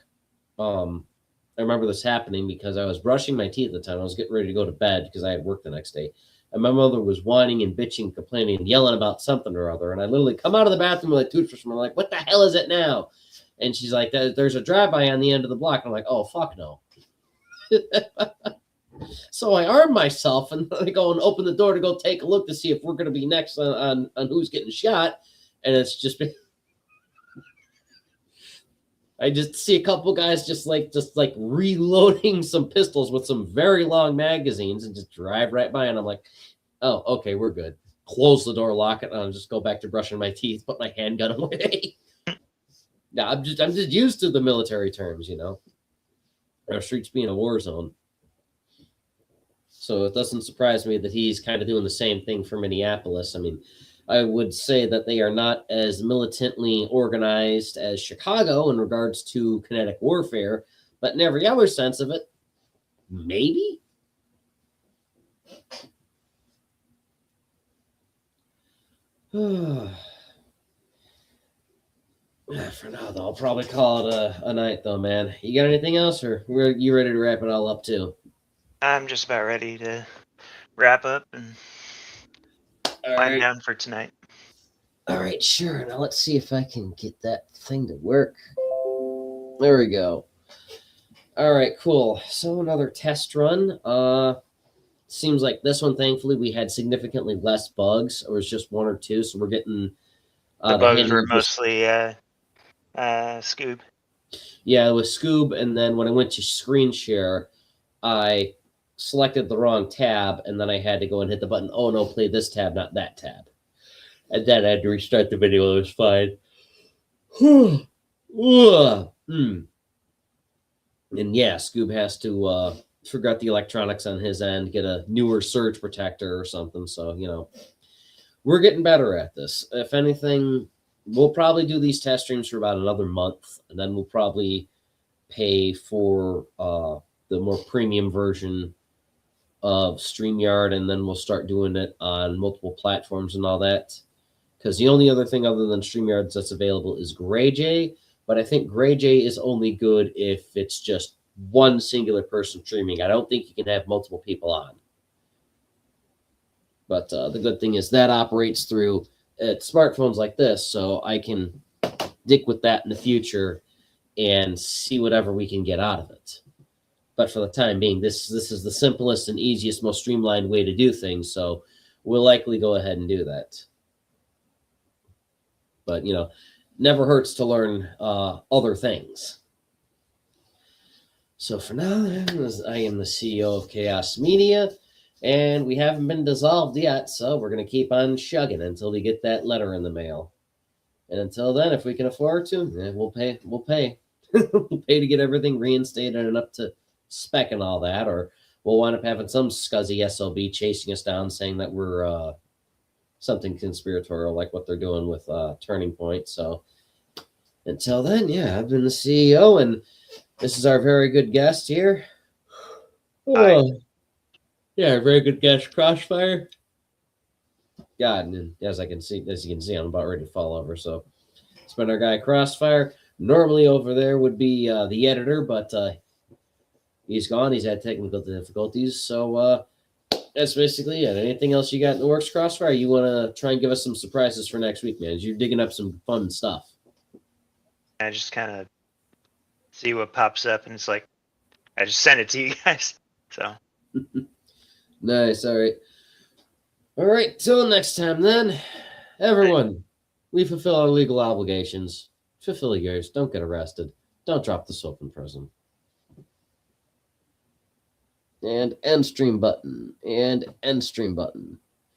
I remember this happening because I was brushing my teeth at the time. I was getting ready to go to bed because I had work the next day. And my mother was whining and bitching, complaining, and yelling about something or other. And I literally come out of the bathroom with a toothbrush and I'm like, what the hell is it now? And she's like, there's a drive-by on the end of the block. And I'm like, oh, fuck no. So I arm myself and I go and open the door to go take a look to see if we're going to be next on who's getting shot. And it's just been... I just see a couple guys just like reloading some pistols with some very long magazines and just drive right by. And I'm like, oh, okay, we're good. Close the door, lock it, and I'll just go back to brushing my teeth, put my handgun away. No, I'm just used to the military terms, Our streets being a war zone. So it doesn't surprise me that he's kind of doing the same thing for Minneapolis. I mean, I would say that they are not as militantly organized as Chicago in regards to kinetic warfare, but in every other sense of it, maybe? For now, though, I'll probably call it a night, though, man. You got anything else, or are you ready to wrap it all up, too? I'm just about ready to wrap up and wind down for tonight. All right, sure. Now let's see if I can get that thing to work. There we go. All right, cool. So another test run. Seems like this one, thankfully, we had significantly less bugs. It was just one or two, so we're getting... the bugs were mostly Scoob. Yeah, it was Scoob, and then when I went to screen share, I selected the wrong tab, and then I had to go and hit the button, oh no, play this tab, not that tab. And then I had to restart the video. It was fine. And yeah, Scoob has to figure out the electronics on his end, get a newer surge protector or something. So, we're getting better at this. If anything, we'll probably do these test streams for about another month, and then we'll probably pay for the more premium version of StreamYard, and then we'll start doing it on multiple platforms and all that. Because the only other thing other than StreamYards that's available is GrayJ, but I think GrayJ is only good if it's just one singular person streaming. I don't think you can have multiple people on. But the good thing is that operates through smartphones like this, so I can dick with that in the future and see whatever we can get out of it. But for the time being, this is the simplest and easiest, most streamlined way to do things, so we'll likely go ahead and do that. But, never hurts to learn other things. So for now, I am the CEO of Chaos Media, and we haven't been dissolved yet, so we're going to keep on shugging until we get that letter in the mail. And until then, if we can afford to, we'll pay. We'll pay. We'll pay to get everything reinstated and up to spec and all that, or we'll wind up having some scuzzy SOB chasing us down saying that we're something conspiratorial like what they're doing with Turning Point. So until then, yeah, I've been the CEO, and this is our very good guest here. Oh, yeah, very good guest, Crossfire. God, and as you can see, I'm about ready to fall over. So it's been our guy Crossfire. Normally over there would be the editor, but he's gone. He's had technical difficulties. So that's basically it. Anything else you got in the works, Crossfire? You want to try and give us some surprises for next week, man? You're digging up some fun stuff. I just kind of see what pops up, and it's like, I just send it to you guys. So nice. All right. All right, till next time then. Everyone, we fulfill our legal obligations. Fulfill yours. Don't get arrested. Don't drop the soap in prison. And end stream button. And end stream button.